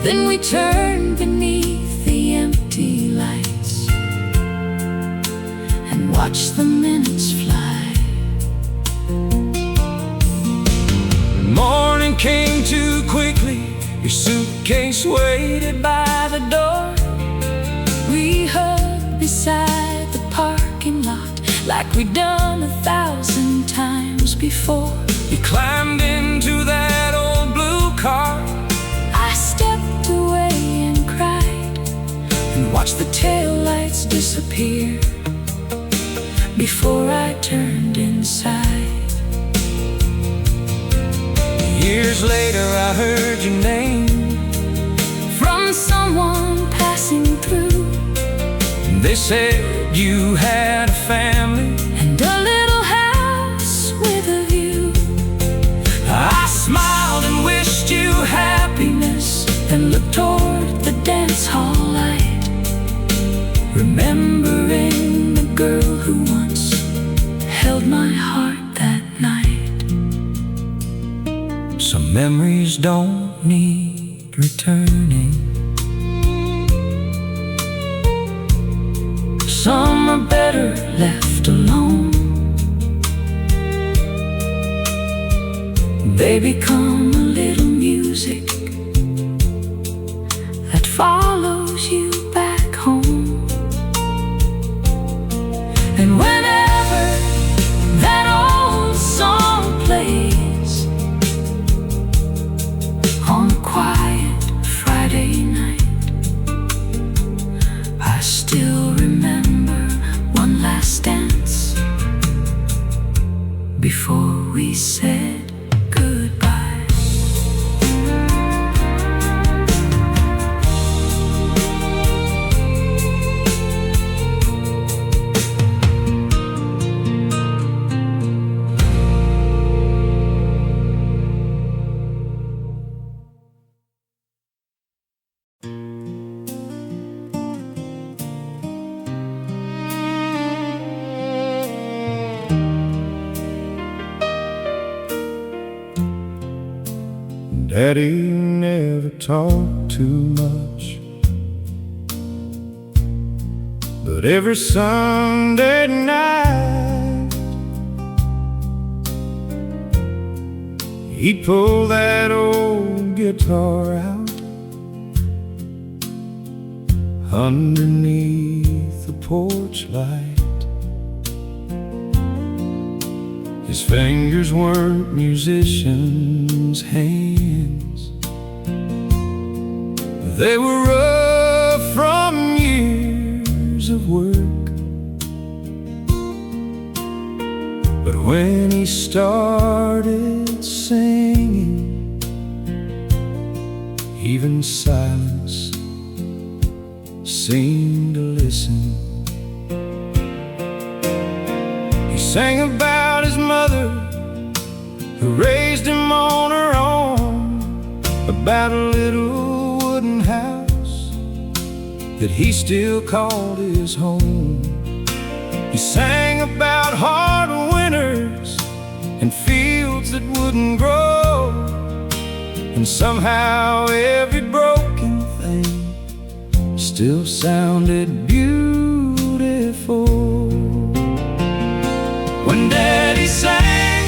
Then we turned beneath the empty lights and watch the minutes fly. The morning came too quickly. Your suitcase waited by the door. We hugged beside the parking lot like we'd done 1,000 times before. You climbed into that old blue car. I stepped away and cried And watched the taillights disappear before I turned inside. Years later I heard your name From someone passing through. They said you had a family And a little house with a view. I smiled and wished you happiness, Then looked toward the dance hall light, remembering the girl who once held my heart that night. some memories don't need returning. Some are better left alone. They become a little music that follows you back home. And whenever that old song plays on a quiet Friday night, I still remember one last dance before we said goodbye. Daddy never talked too much, but every Sunday night he'd pull that old guitar out underneath the porch light. His fingers weren't musicians' hands. They were rough from years of work. But when he started singing, even silence seemed to listen. He sang about his mother, who raised him on her own, about a little wooden house that he still called his home. He sang about hard winters and fields that wouldn't grow, and somehow every broken thing still sounded beautiful. When Daddy sang,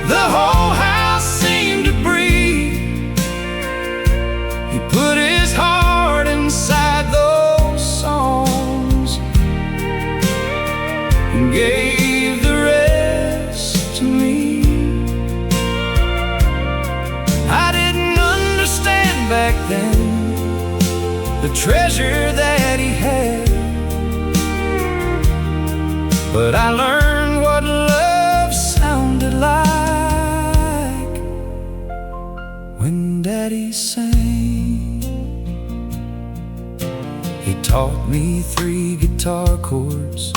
the whole house seemed to breathe. He put his heart inside those songs and gave the rest to me. I didn't understand back then the treasure that he had, but I learned what love sounded like when Daddy sang. He taught me 3 guitar chords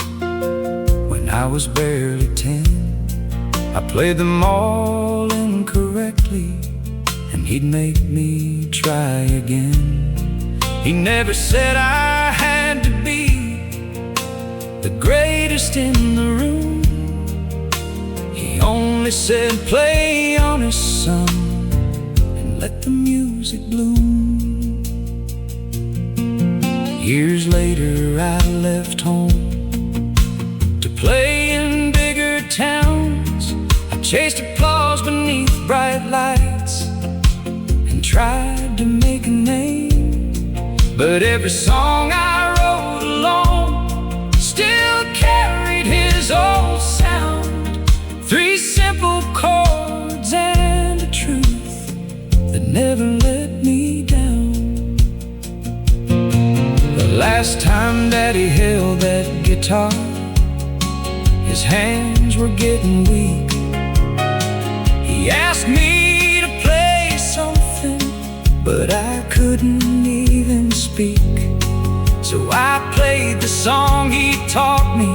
when I was barely 10. I played them all incorrectly, and he'd make me try again. He never said I had to be the greatest in the room. He only said, play honest, son, and let the music bloom. Years later I left home to play in bigger towns. I chased applause beneath bright lights and tried to make a name. But every song I wrote alone still carried his old sound. 3 simple chords and a truth that never let me down. The last time Daddy held that guitar, his hands were getting weak. He asked me to play something, but I couldn't even speak. So I played the song he taught me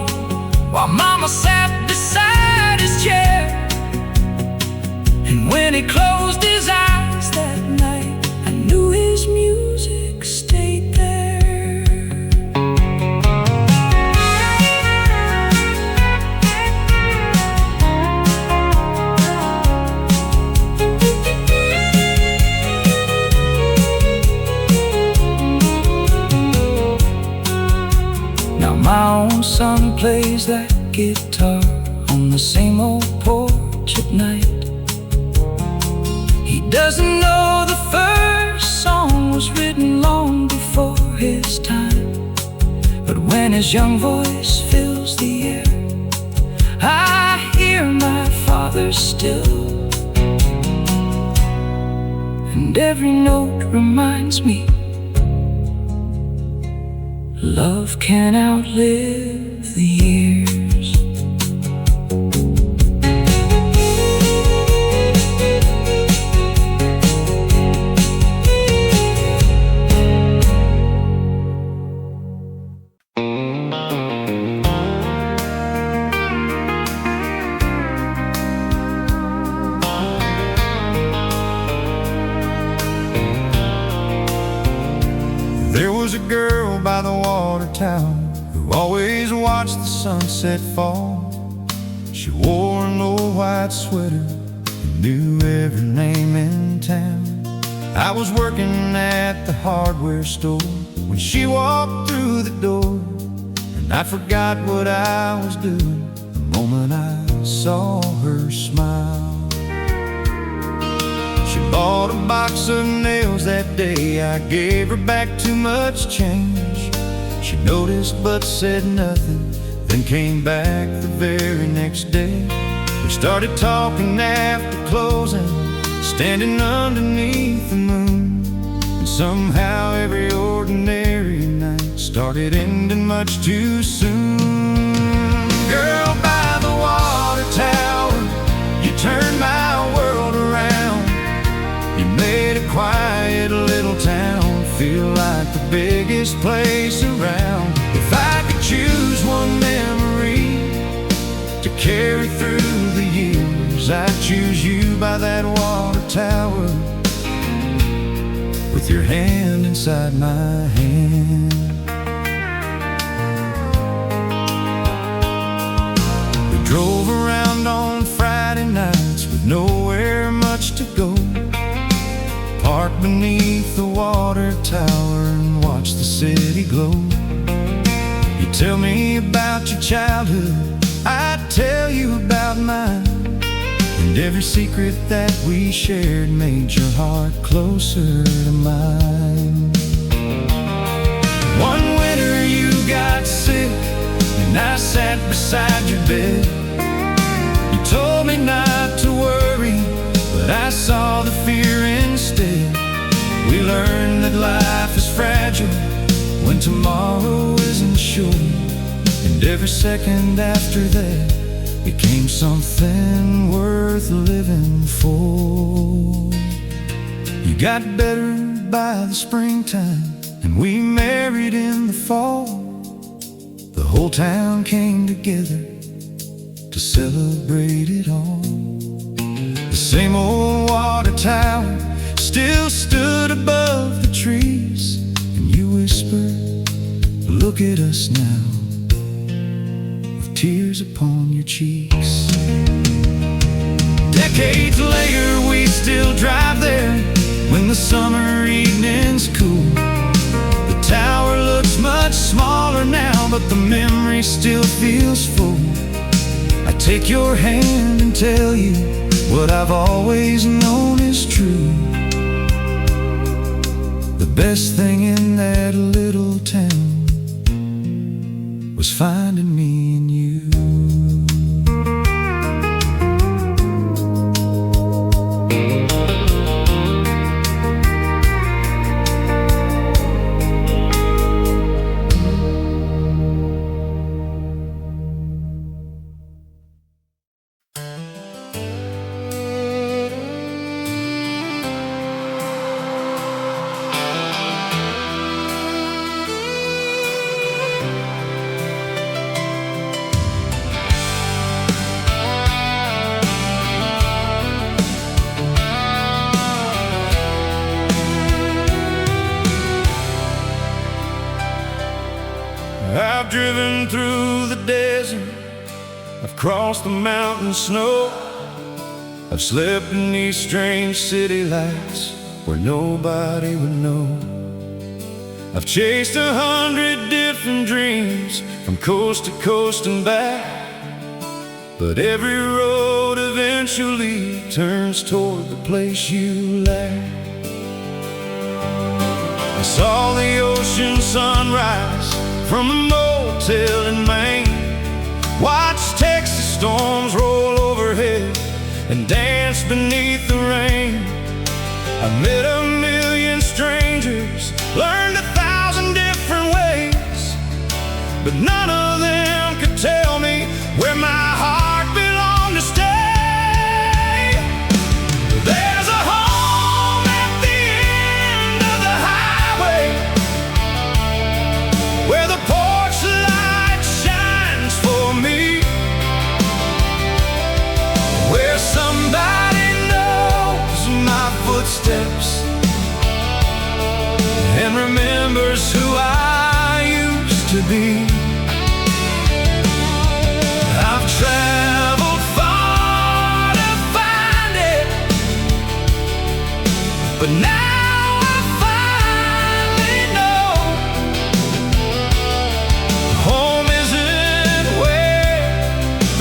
while Mama sat beside his chair. And when he closed his eyes that night, I knew his music stayed there. Now my own son plays that guitar on the same old porch at night. He doesn't know the first song was written long before his time, but when his young voice fills the air, I hear my father still. And every note reminds me love can outlive the years. There was a girl by the water tower who always watched the sunset fall. She wore an old white sweater and knew every name in town. I was working at the hardware store when she walked through the door, and I forgot what I was doing the moment I saw her smile. She bought a box of nails that day. I gave her back too much change. She noticed but said nothing, then came back the very next day. We started talking after closing, standing underneath the moon. And somehow every ordinary night started ending much too soon. Girl by the water tower, you turned my world around. You made a quiet little town feel like the biggest place around. If I could choose one memory to carry through the years, I'd choose you by that water tower, with your hand inside my hand. We drove around on Friday nights with nowhere much to go. Park beneath the water tower and watch the city glow. You tell me about your childhood, I tell you about mine, and every secret that we shared made your heart closer to mine. One winter you got sick and I sat beside your bed. You told me not to worry, but I saw the fear instead. We learned that life is fragile when tomorrow isn't sure, and every second after that became something worth living for. You got better by the springtime, and we married in the fall. The whole town came together to celebrate it all. The same old water tower still stood above the trees, and you whispered, look at us now, with tears upon your cheeks. Decades later we still drive there when the summer evening's cool. The tower looks but the memory still feels full. I take your hand and tell you what I've always known is true. The best thing in that little town was finding me and you. I've driven through the desert, I've crossed the mountain snow, I've slept beneath strange city lights where nobody would know. I've chased 100 different dreams from coast to coast and back, but every road eventually turns toward the place you lack. I saw the ocean sunrise from a motel in Maine, watched Texas storms roll overhead and dance beneath the rain. I met 1,000,000 strangers, learned 1,000 different ways, but none of them could tell me where my heart belonged to stay. There's a home at the end of the highway where the porch light shines for me, where somebody knows my footsteps and remembers who I used to be. I've traveled far to find it, but now I finally know home isn't where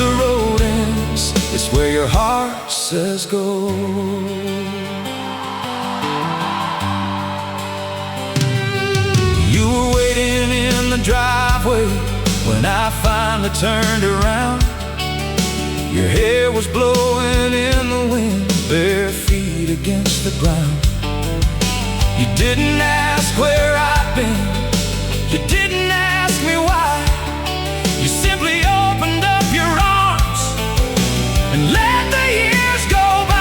the road ends, it's where your heart says go. You were waiting in the driveway when I finally turned around. Your hair was blowing in the wind, bare feet against the ground. You didn't ask where I'd been, you didn't ask me why. You simply opened up your arms and let the years go by.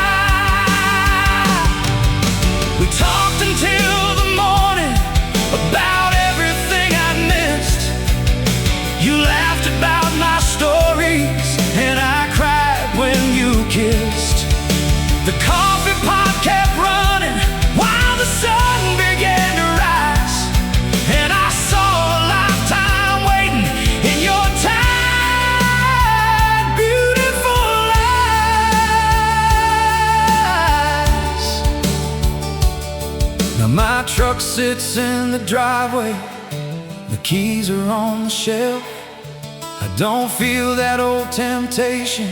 We talked until the morning about everything I missed. You laughed about my stories and I cried when you kissed. The coffee pot kept running while the sun began to rise, and I saw a lifetime waiting in your tired, beautiful eyes. Now my truck sits in the driveway, the keys are on the shelf. I don't feel that old temptation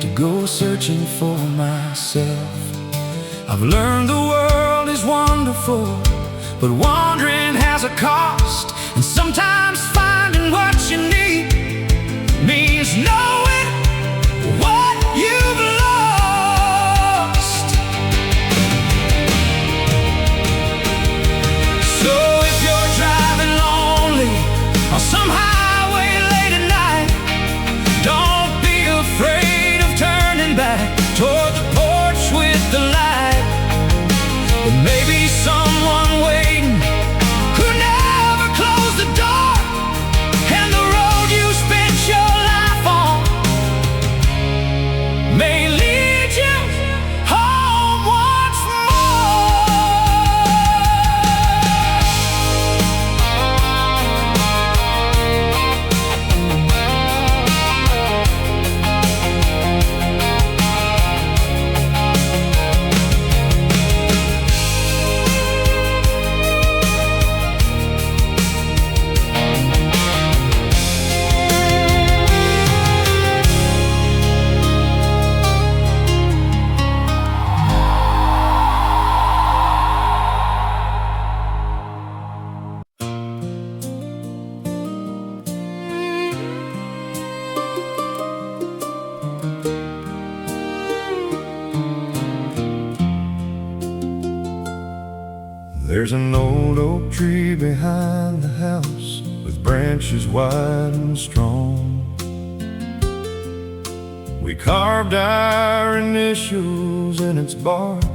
to go searching for myself. I've learned the world is wonderful, but wandering has a cost, and sometimes finding what you need means knowing what you've lost. So if you're driving lonely on some highway late at night, don't be afraid of turning back toward the porch with the light. But maybe someone waiting who never closed the door. There's an old oak tree behind the house with branches wide and strong. We carved our initials in its bark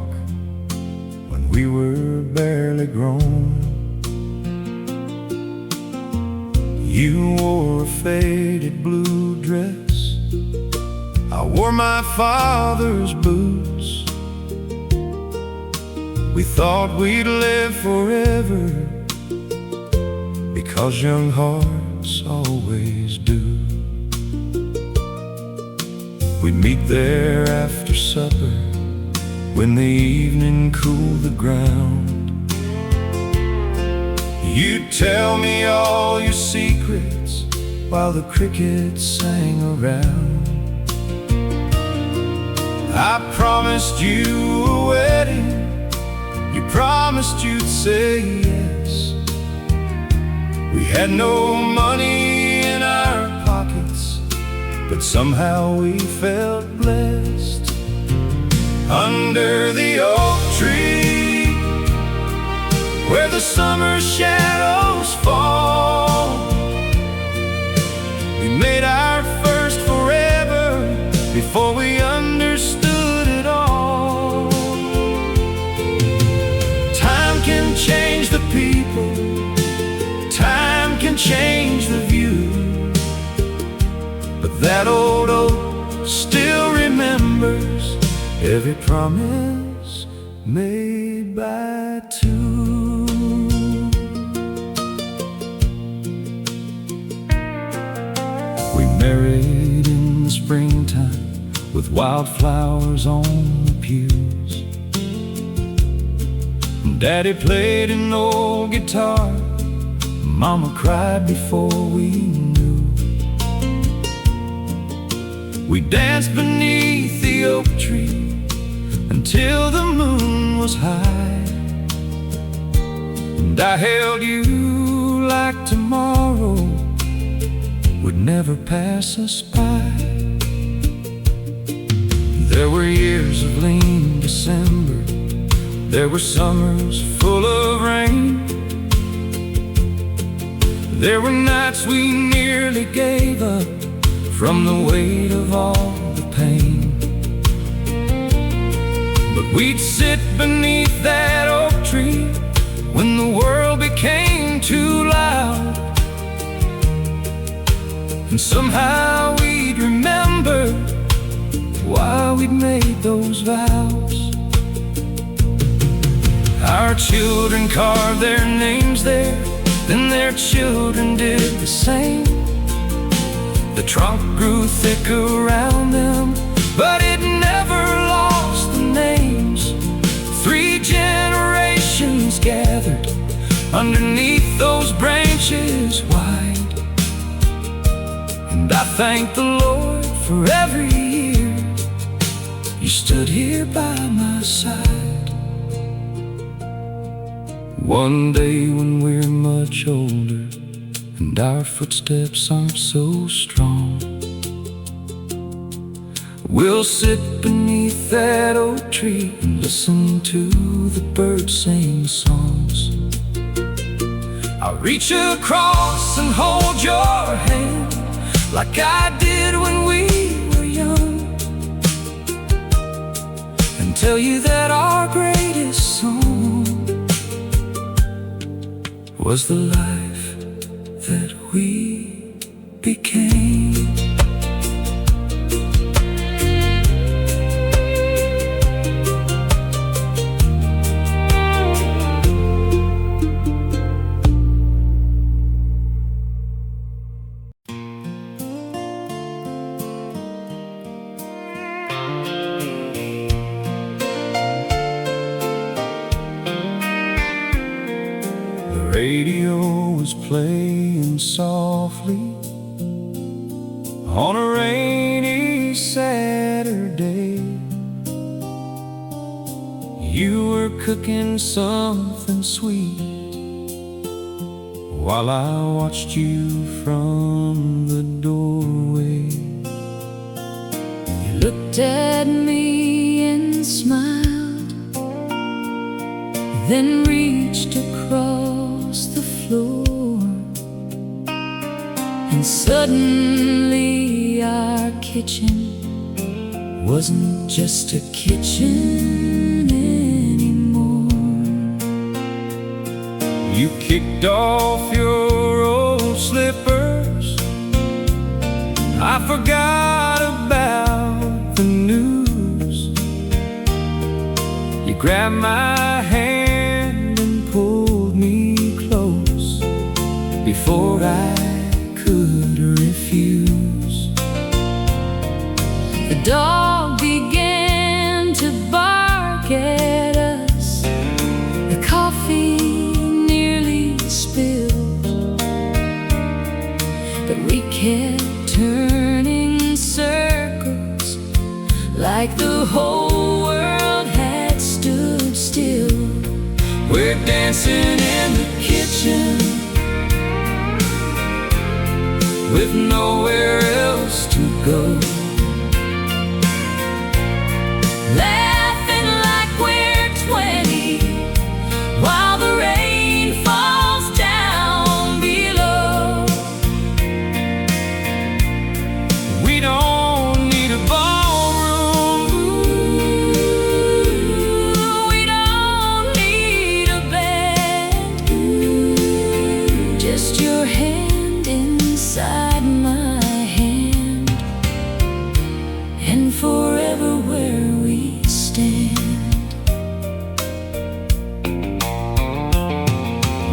when we were barely grown. You wore a faded blue dress, I wore my father's boots. We thought we'd live forever, because young hearts always do. We'd meet there after supper, when the evening cooled the ground. You'd tell me all your secrets while the crickets sang around. I promised you a wedding, you promised you'd say yes. We had no money in our pockets, but somehow we felt blessed. Under the oak tree, where the summer shadows fall, we made our first forever before we understood it all. Time can change the people, time can change the view, but that old oak still remembers every promise made by two. We married in the springtime with wildflowers on the pews. Daddy played an old guitar, Mama cried before we knew. We danced beneath the oak tree until the moon was high, and I held you like tomorrow would never pass us by. There were years of lean December, there were summers full of rain. There were nights we nearly gave up from the weight of all the pain. But we'd sit beneath that oak tree when the world became too loud, and somehow we'd remember why we'd made those vows. Our children carved their names there, then their children did the same. The trunk grew thick around them, but it never lost the names. 3 generations gathered underneath those branches wide, and I thank the Lord for every year you stood here by my side. One day when we're much older and our footsteps aren't so strong, we'll sit beneath that oak tree and listen to the birds sing songs. I'll reach across and hold your hand like I did when we were young, and tell you that our greatest song was the life that we became. The radio was playing softly on a rainy Saturday. You were cooking something sweet while I watched you from the doorway. You looked at me and smiled, then reached And suddenly our kitchen wasn't just a kitchen anymore. You kicked off your old slippers. I forgot about the news. You grabbed my hand and pulled me close before I could refuse. The dog began to bark at us. The coffee nearly spilled, but we kept turning circles like the whole world had stood still. We're dancing in the kitchen with nowhere else to go, laughing like we're 20 while the rain falls down below. we don't need a ballroom, We don't need a band, just your hand inside my hand, and forever where we stand.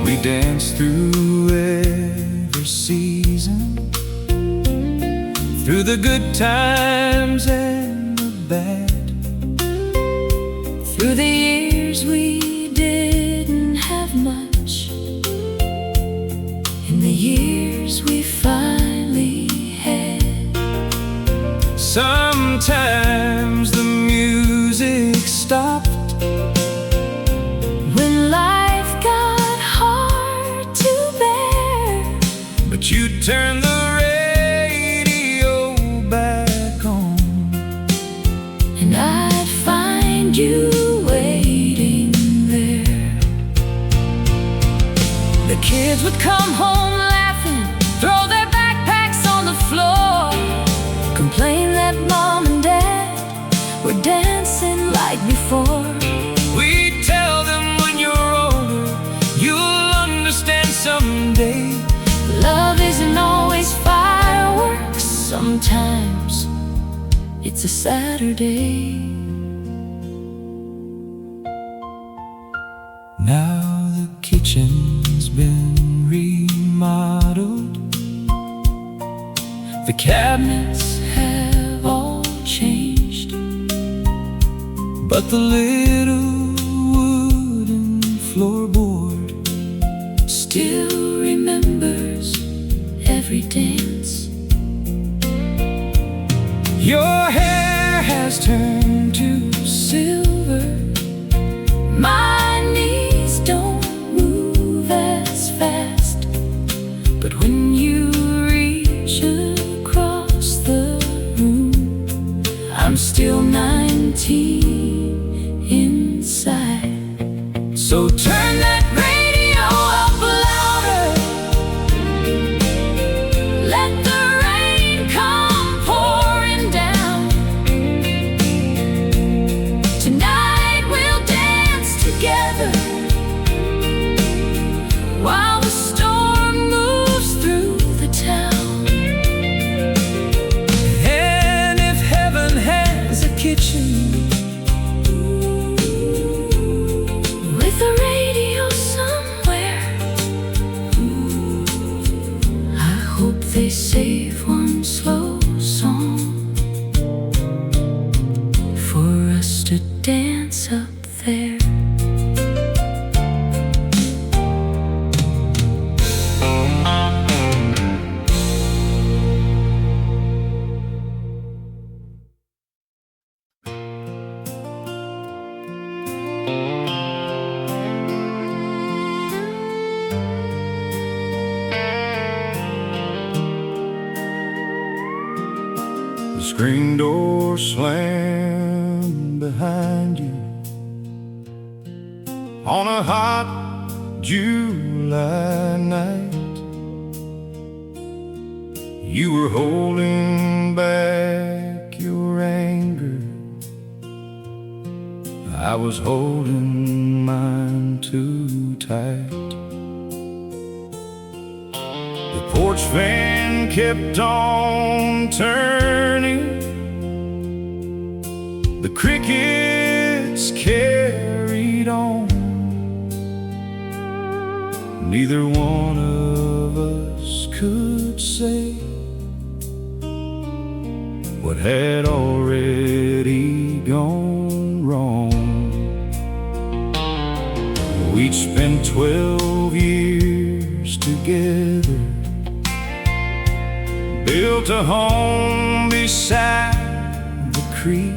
we dance through every season, through the good times and the bad, Through the years we didn't have much, in the years we finally had. sometimes the music stopped When life got hard to bear, but you turned the radio back on. and I'd find you waiting there. The kids would come home laughing, throw their backpacks on the floor, complain that mom and dad were dancing like before. We tell them when you're older, you'll understand someday. Love isn't always fireworks, sometimes it's a Saturday. Now the kitchen's been remodeled, The cabinets have all changed, but the little wooden floorboard still remembers every dance. your hair has turned to Silver, my knees don't move as fast, but when you reach across the room, I'm still 19 inside. so Turn that radio up louder, let the rain come pouring down. Tonight we'll dance together while the storm moves through the town. and if heaven has a kitchen, With a radio somewhere, I hope they save one slow song for us to dance up there. the screen door slammed behind you on a hot July night. You were holding back your anger, I was holding mine too tight. The porch fan kept on turning, the crickets carried on. Neither one of us could say what had already gone wrong. We'd spent 12 years together, built a home beside the creek.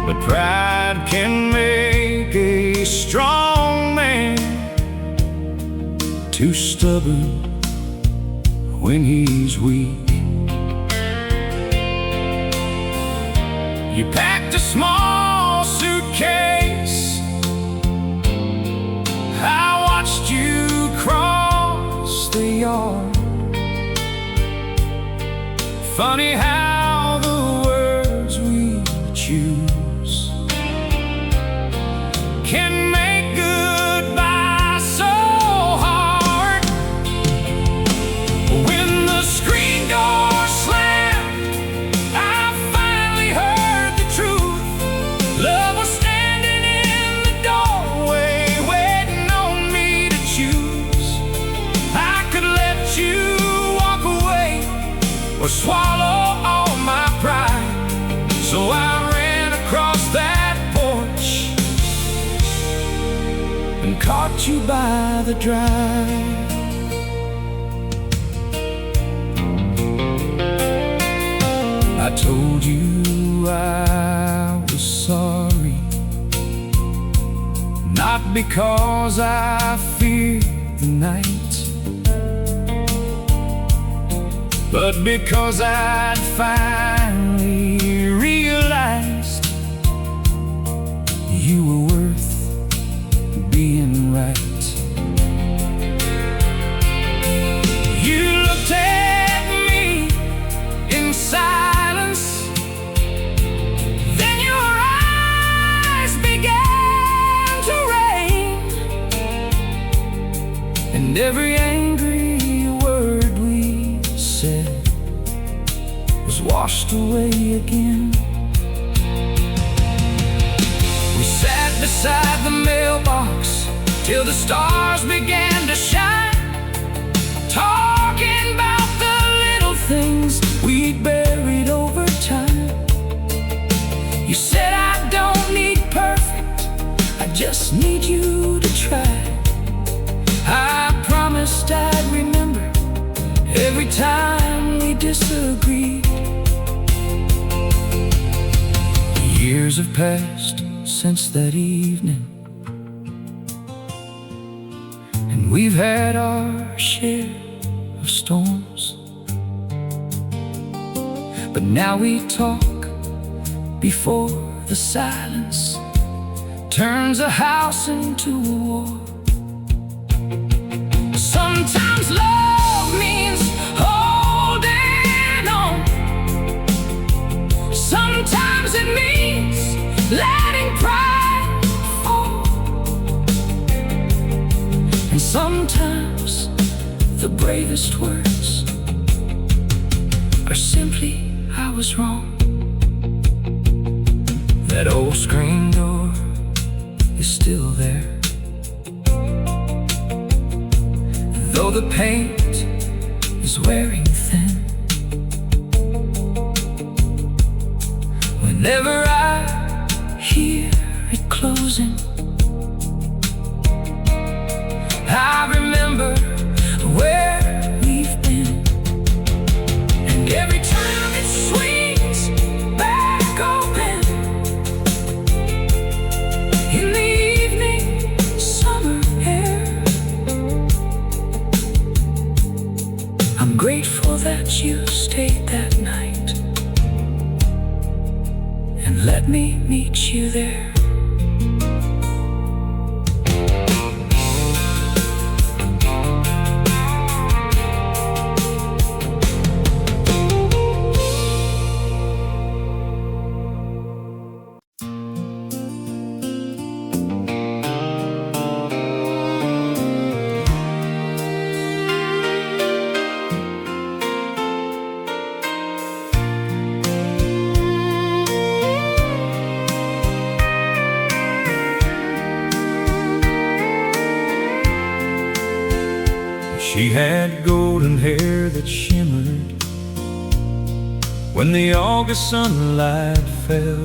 But pride can make a strong man too stubborn when he's weak. You packed a small suitcase, I watched you cross the yard. Funny how the words we choose can make goodbye so hard. When the screen door slammed, I finally heard the truth. Love was standing in the doorway, waiting on me to choose. I could let you walk away or swallow all my pride. So I ran across that porch and caught you by the drive. I told you I was sorry, not because I feared the night, but because I'd finally realized you were worth being right. You looked at me in silence, then your eyes began to rain, and every angry word we said was washed away again. We sat beside the mailbox till the stars began to shine, talking about the little things we'd buried over time. You said I don't need perfect, I just need you to try. I promised I'd remember every time we disagreed. Years have passed since that evening, and we've had our share of storms. But now we talk before the silence turns a house into a war. Sometimes love means holding on, sometimes it means letting pride fall, and sometimes the bravest words are simply I was wrong. That old screen door is still there, though the paint is wearing thin. Whenever I hear it closing, I remember where we've been. And every time it swings back open in the evening summer air, I'm grateful that you stayed that night and let me meet you there. She had golden hair that shimmered when the August sunlight fell,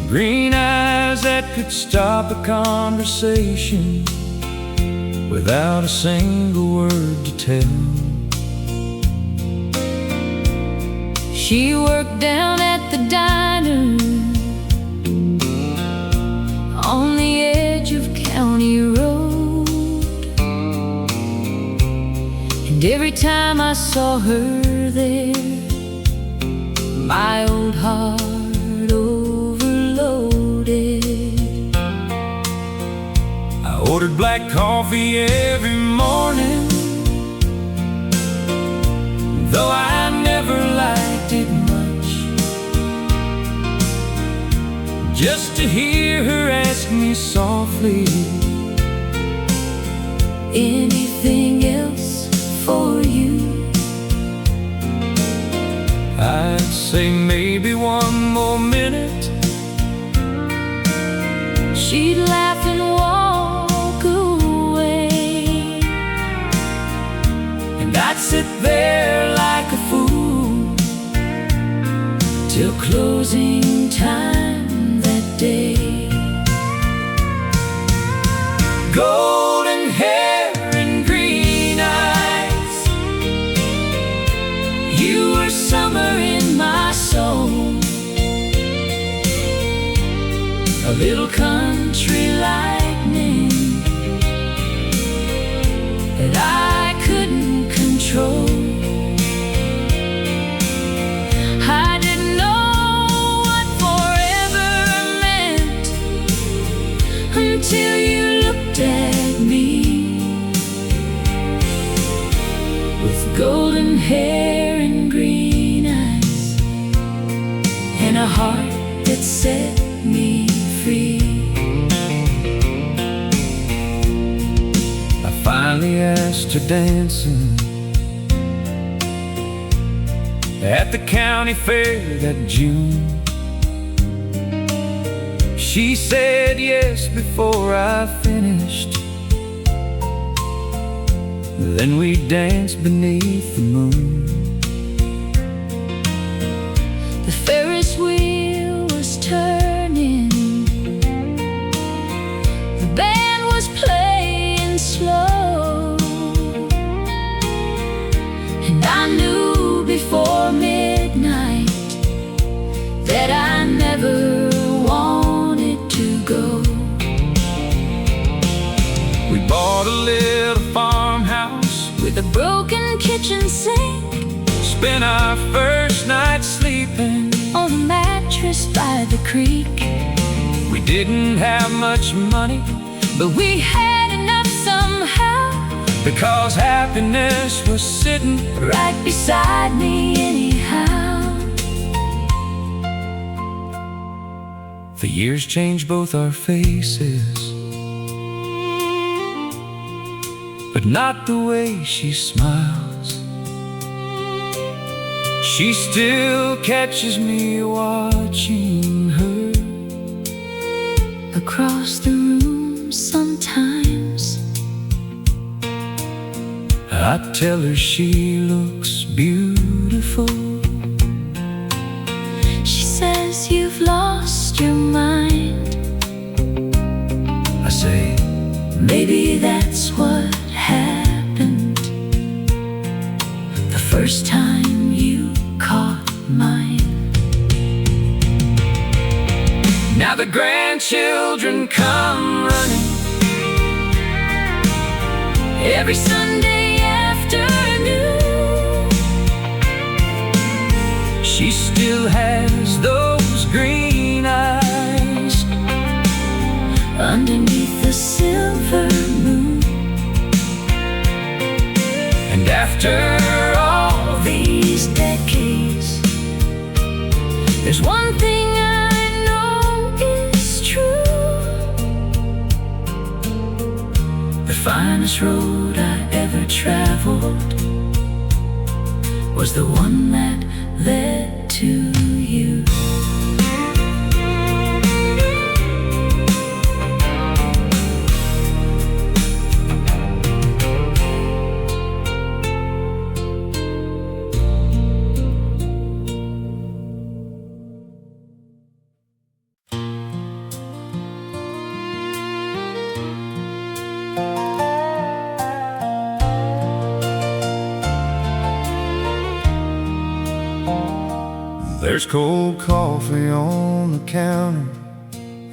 green eyes that could stop a conversation without a single word to tell. She worked down at the diner on the edge of County Road, and every time I saw her there, my old heart overloaded. I ordered black coffee every morning, though I never liked it much, just to hear her ask me softly, anything else for you? I'd say maybe one more minute. She'd laugh and walk away, and I'd sit there like a fool till closing time that day. Golden hair and green eyes, you were summer in my soul, a little country lightning that I couldn't control. I didn't know what forever meant until you looked at me with golden hair and green eyes and a heart that set me free. I finally asked her dancing at the county fair that June. She said yes before I finished. Then we danced beneath the moon. The Ferris wheel was turning, the band was playing slow, and I knew before midnight that I never wanted to go. We bought a little farmhouse With a broken kitchen sink, spent our first night sleeping on a mattress by the creek. We didn't have much money, But we had enough somehow, because happiness was sitting right beside me anyhow. The years changed both our faces, but not the way she smiles. She still catches me watching her Across the room sometimes. I tell her she looks beautiful. She says you've lost your mind. I say, Maybe that's what happened the first time you caught mine. now the grandchildren come running Every Sunday afternoon. She still has those green eyes underneath the silver moon. And after all These decades, there's one thing I know is true. The finest road I ever traveled was the one that led to you. There's cold coffee on the counter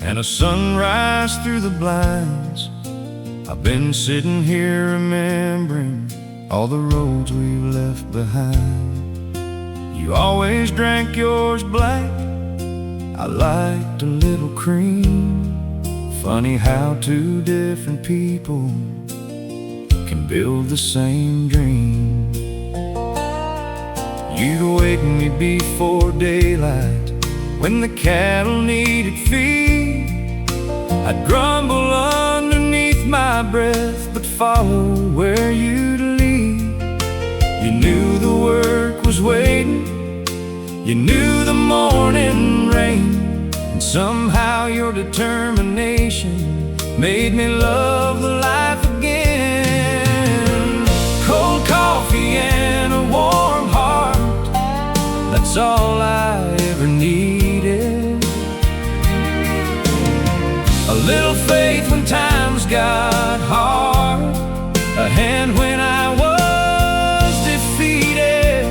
and a sunrise through the blinds. I've been sitting here remembering all the roads we've left behind. You always drank yours black, I liked a little cream. Funny how two different people can build the same dream. You'd wake me before daylight when the cattle needed feed. I'd grumble underneath my breath, but follow where you'd lead. You knew the work was waiting, you knew the morning rain, and somehow your determination made me love the life again. Cold coffee and a warm heart, that's all I ever needed. A little faith when times got hard, a hand when I was defeated.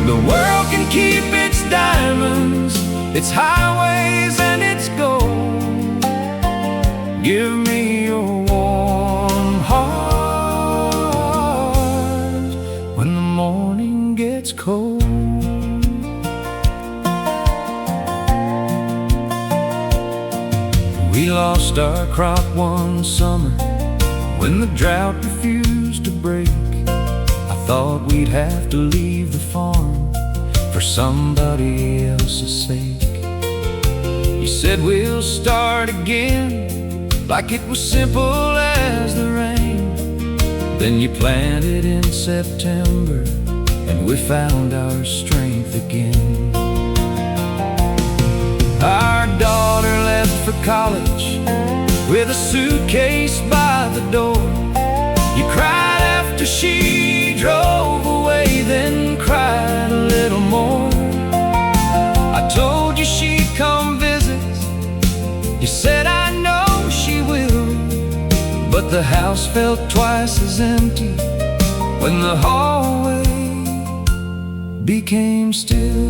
The world can keep its diamonds, its highways and its gold. Give me your warm heart when the morning gets cold. We lost our crop one summer when the drought refused to break. I thought we'd have to leave the farm for somebody else's sake. You said we'll start again, like it was simple as the rain. Then you planted in September, and we found our strength again. Our daughter left for college with a suitcase by the door. You cried after she drove away, then cried a little more. I told you she'd come visit, you said I know she will. But the house felt twice as empty when the hallway became still.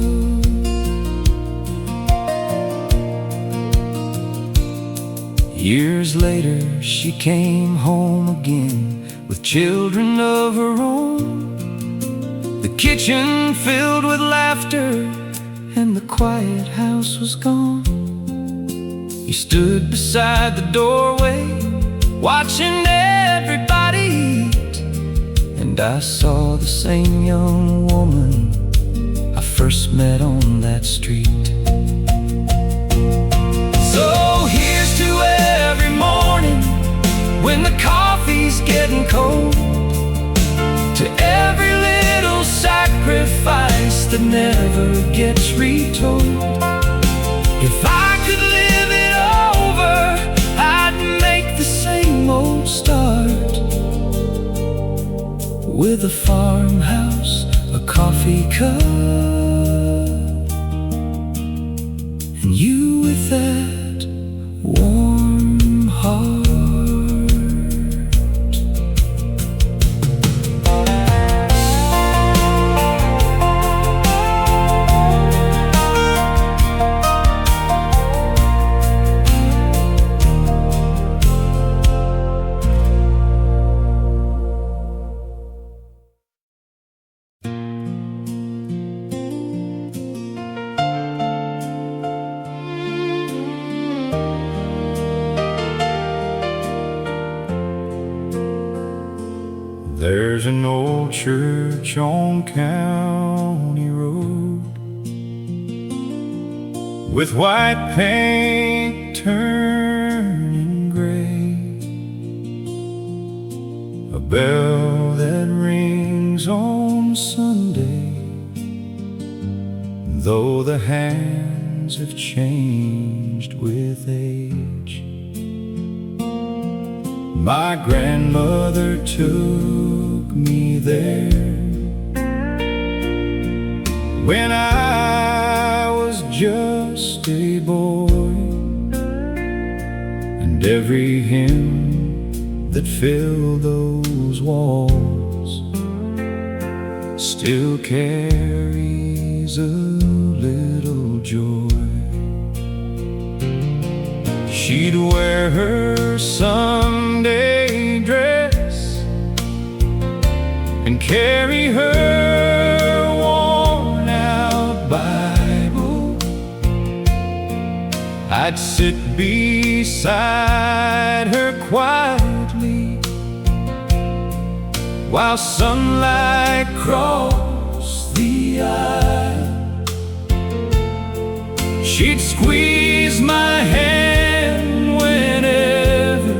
Years later, she came home again with children of her own. The kitchen filled with laughter, and the quiet house was gone. You stood beside the doorway, watching everybody eat, and I saw the same young woman I first met on that street. So here's to every morning when the coffee's getting cold, to every little sacrifice that never gets retold. If I could live it over, I'd make the same old start, with a farmhouse, a coffee cup, and you with that warm heart. There's an old church on County Road with white paint turning gray, a bell that rings on Sunday, though the hands have changed with age. My grandmother took me there when I was just a boy, and every hymn that filled those walls still carries a joy. She'd wear her Sunday dress and carry her worn-out Bible. I'd sit beside her quietly while sunlight crossed the aisle. She'd squeeze my hand whenever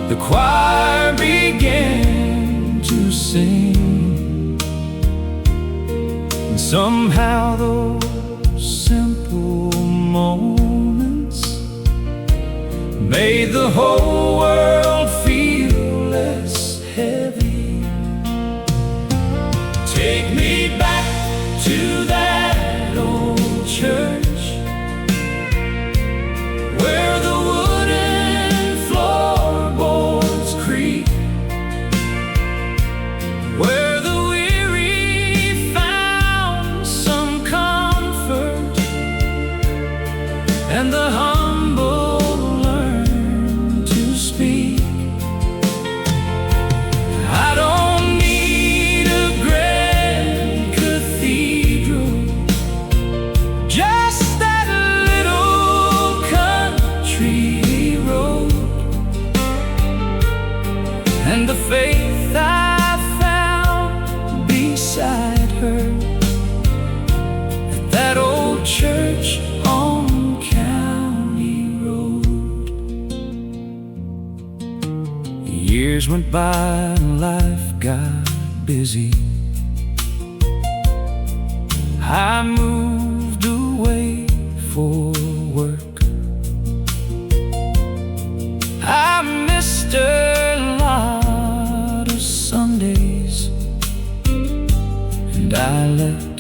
the choir began to sing, and somehow those simple moments made the whole world feel less heavy. Take me back to that old church where the wooden floorboards creak, where the weary found some comfort and the humble learned to speak. I don't need a grand cathedral, just that little country road and the faith I found beside her at that old church on County Road. Years went by and life got busy. I moved away for work. I missed a lot of Sundays, and I let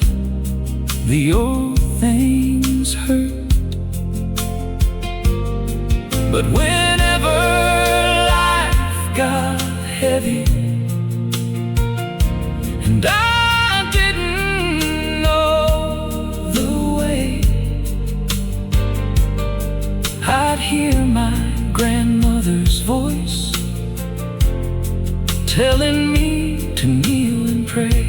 the old things hurt. But whenever life got heavy and I didn't know the way, I'd hear my grandmother's voice telling me to kneel and pray.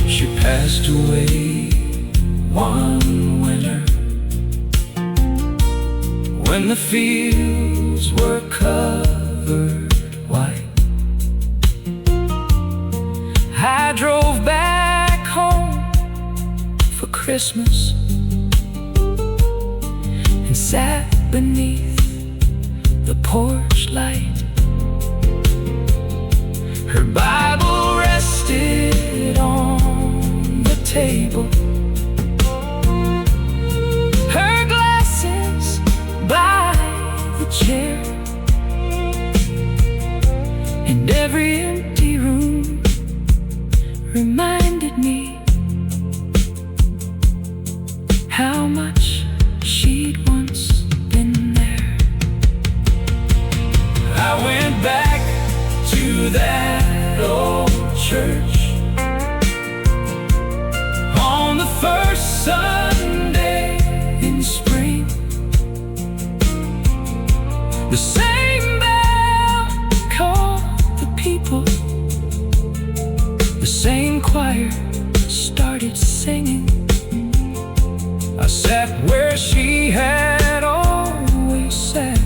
She passed away one winter when the fields were covered white. I drove back home for Christmas and sat beneath the porch light. Her Bible rested on the table, her glasses by the chair, and every empty room reminded me how much she'd once been there. I went back to that old church on the first Sunday in spring. The same bell called the people, the same choir started singing. I sat where she had always sat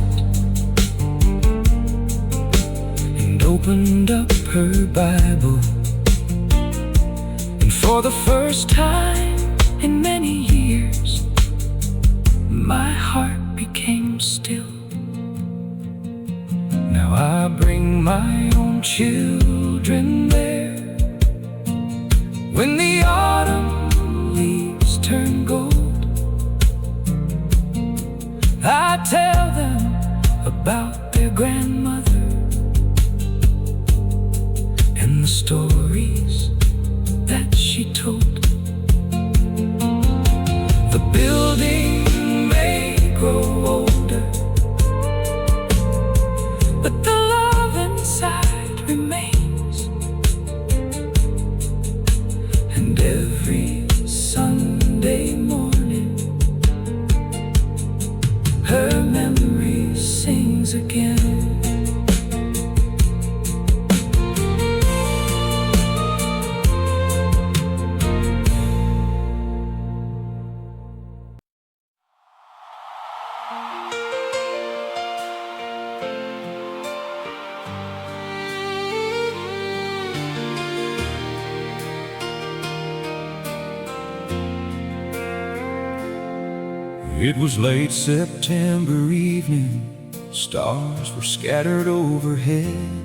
and opened up her Bible, and for the first time in many years, my heart became still. Now I bring my own children there when the autumn leaves turn gold. I tell them about their grandmother and the stories that she told. The building may grow older, but the love inside remains. again. It was late September evening, stars were scattered overhead.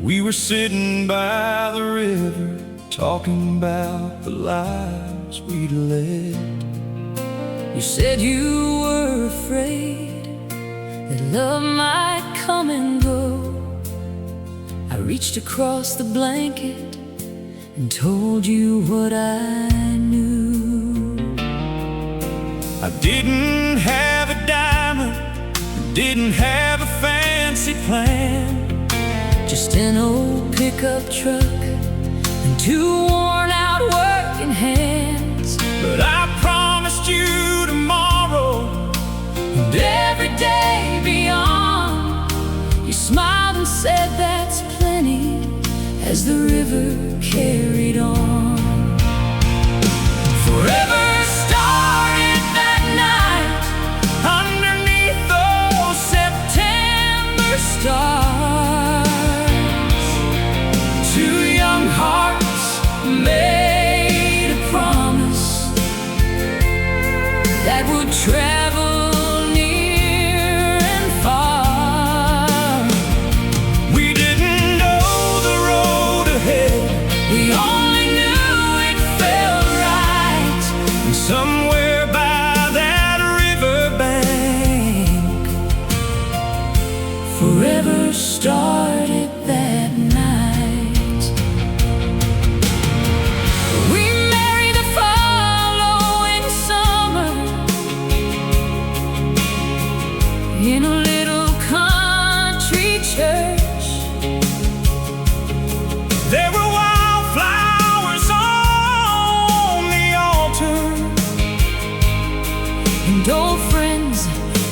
We were sitting by the river, talking about the lives we'd led. You said you were afraid that love might come and go. I reached across the blanket and told you what I knew. I didn't have a diamond, didn't have a fancy plan, just an old pickup truck and two worn-out working hands. but I promised you tomorrow And every day beyond, you smiled and said that's plenty, as the river carried on. forever started that night underneath those September Stars, two young hearts made a promise that would travel near and far. We didn't know the road ahead, We only knew it felt right. and somewhere by that riverbank, Forever started that night. We married the following summer in a little country church. there were wildflowers on the altar, And old friends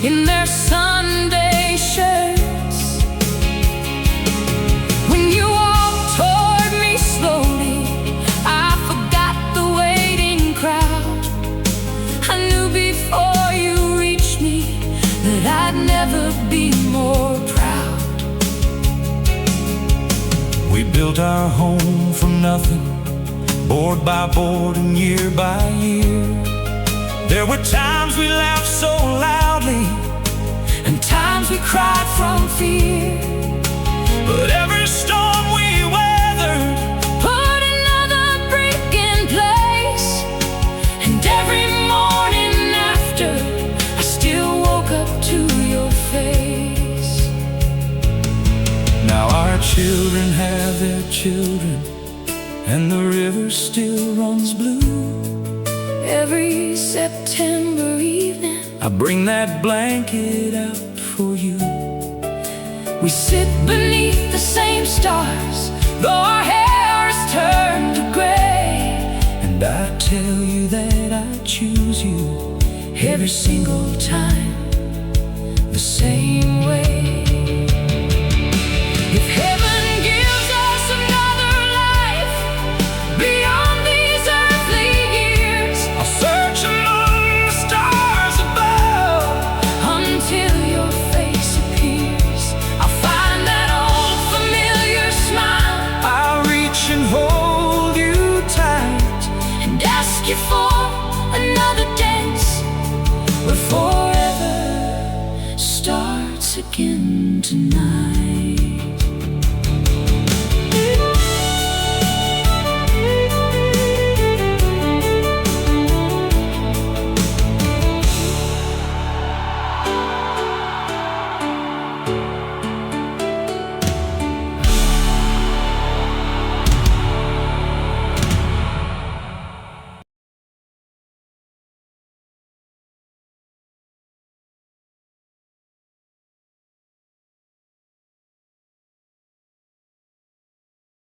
in their Sunday shirts. When you walked toward me slowly, I forgot the waiting crowd. I knew before you reached me that I'd never be more proud. we built our home from nothing, board by board and year by year. There were times we laughed so loudly, And times we cried from fear. but every storm we weathered, Put another brick in place. And every morning after, I still woke up to your face. now our children have their children, and the river still runs blue. Every September evening, I bring that blanket out for you. we sit beneath the same stars, though our hair is turned to gray. And I tell you that I choose you Every single time, the same way. If heaven gives us another life beyond these earthly years, I'll search among the stars above until your face appears, I'll find that old familiar smile I'll reach and hold you tight. and ask you for another dance where forever starts again tonight.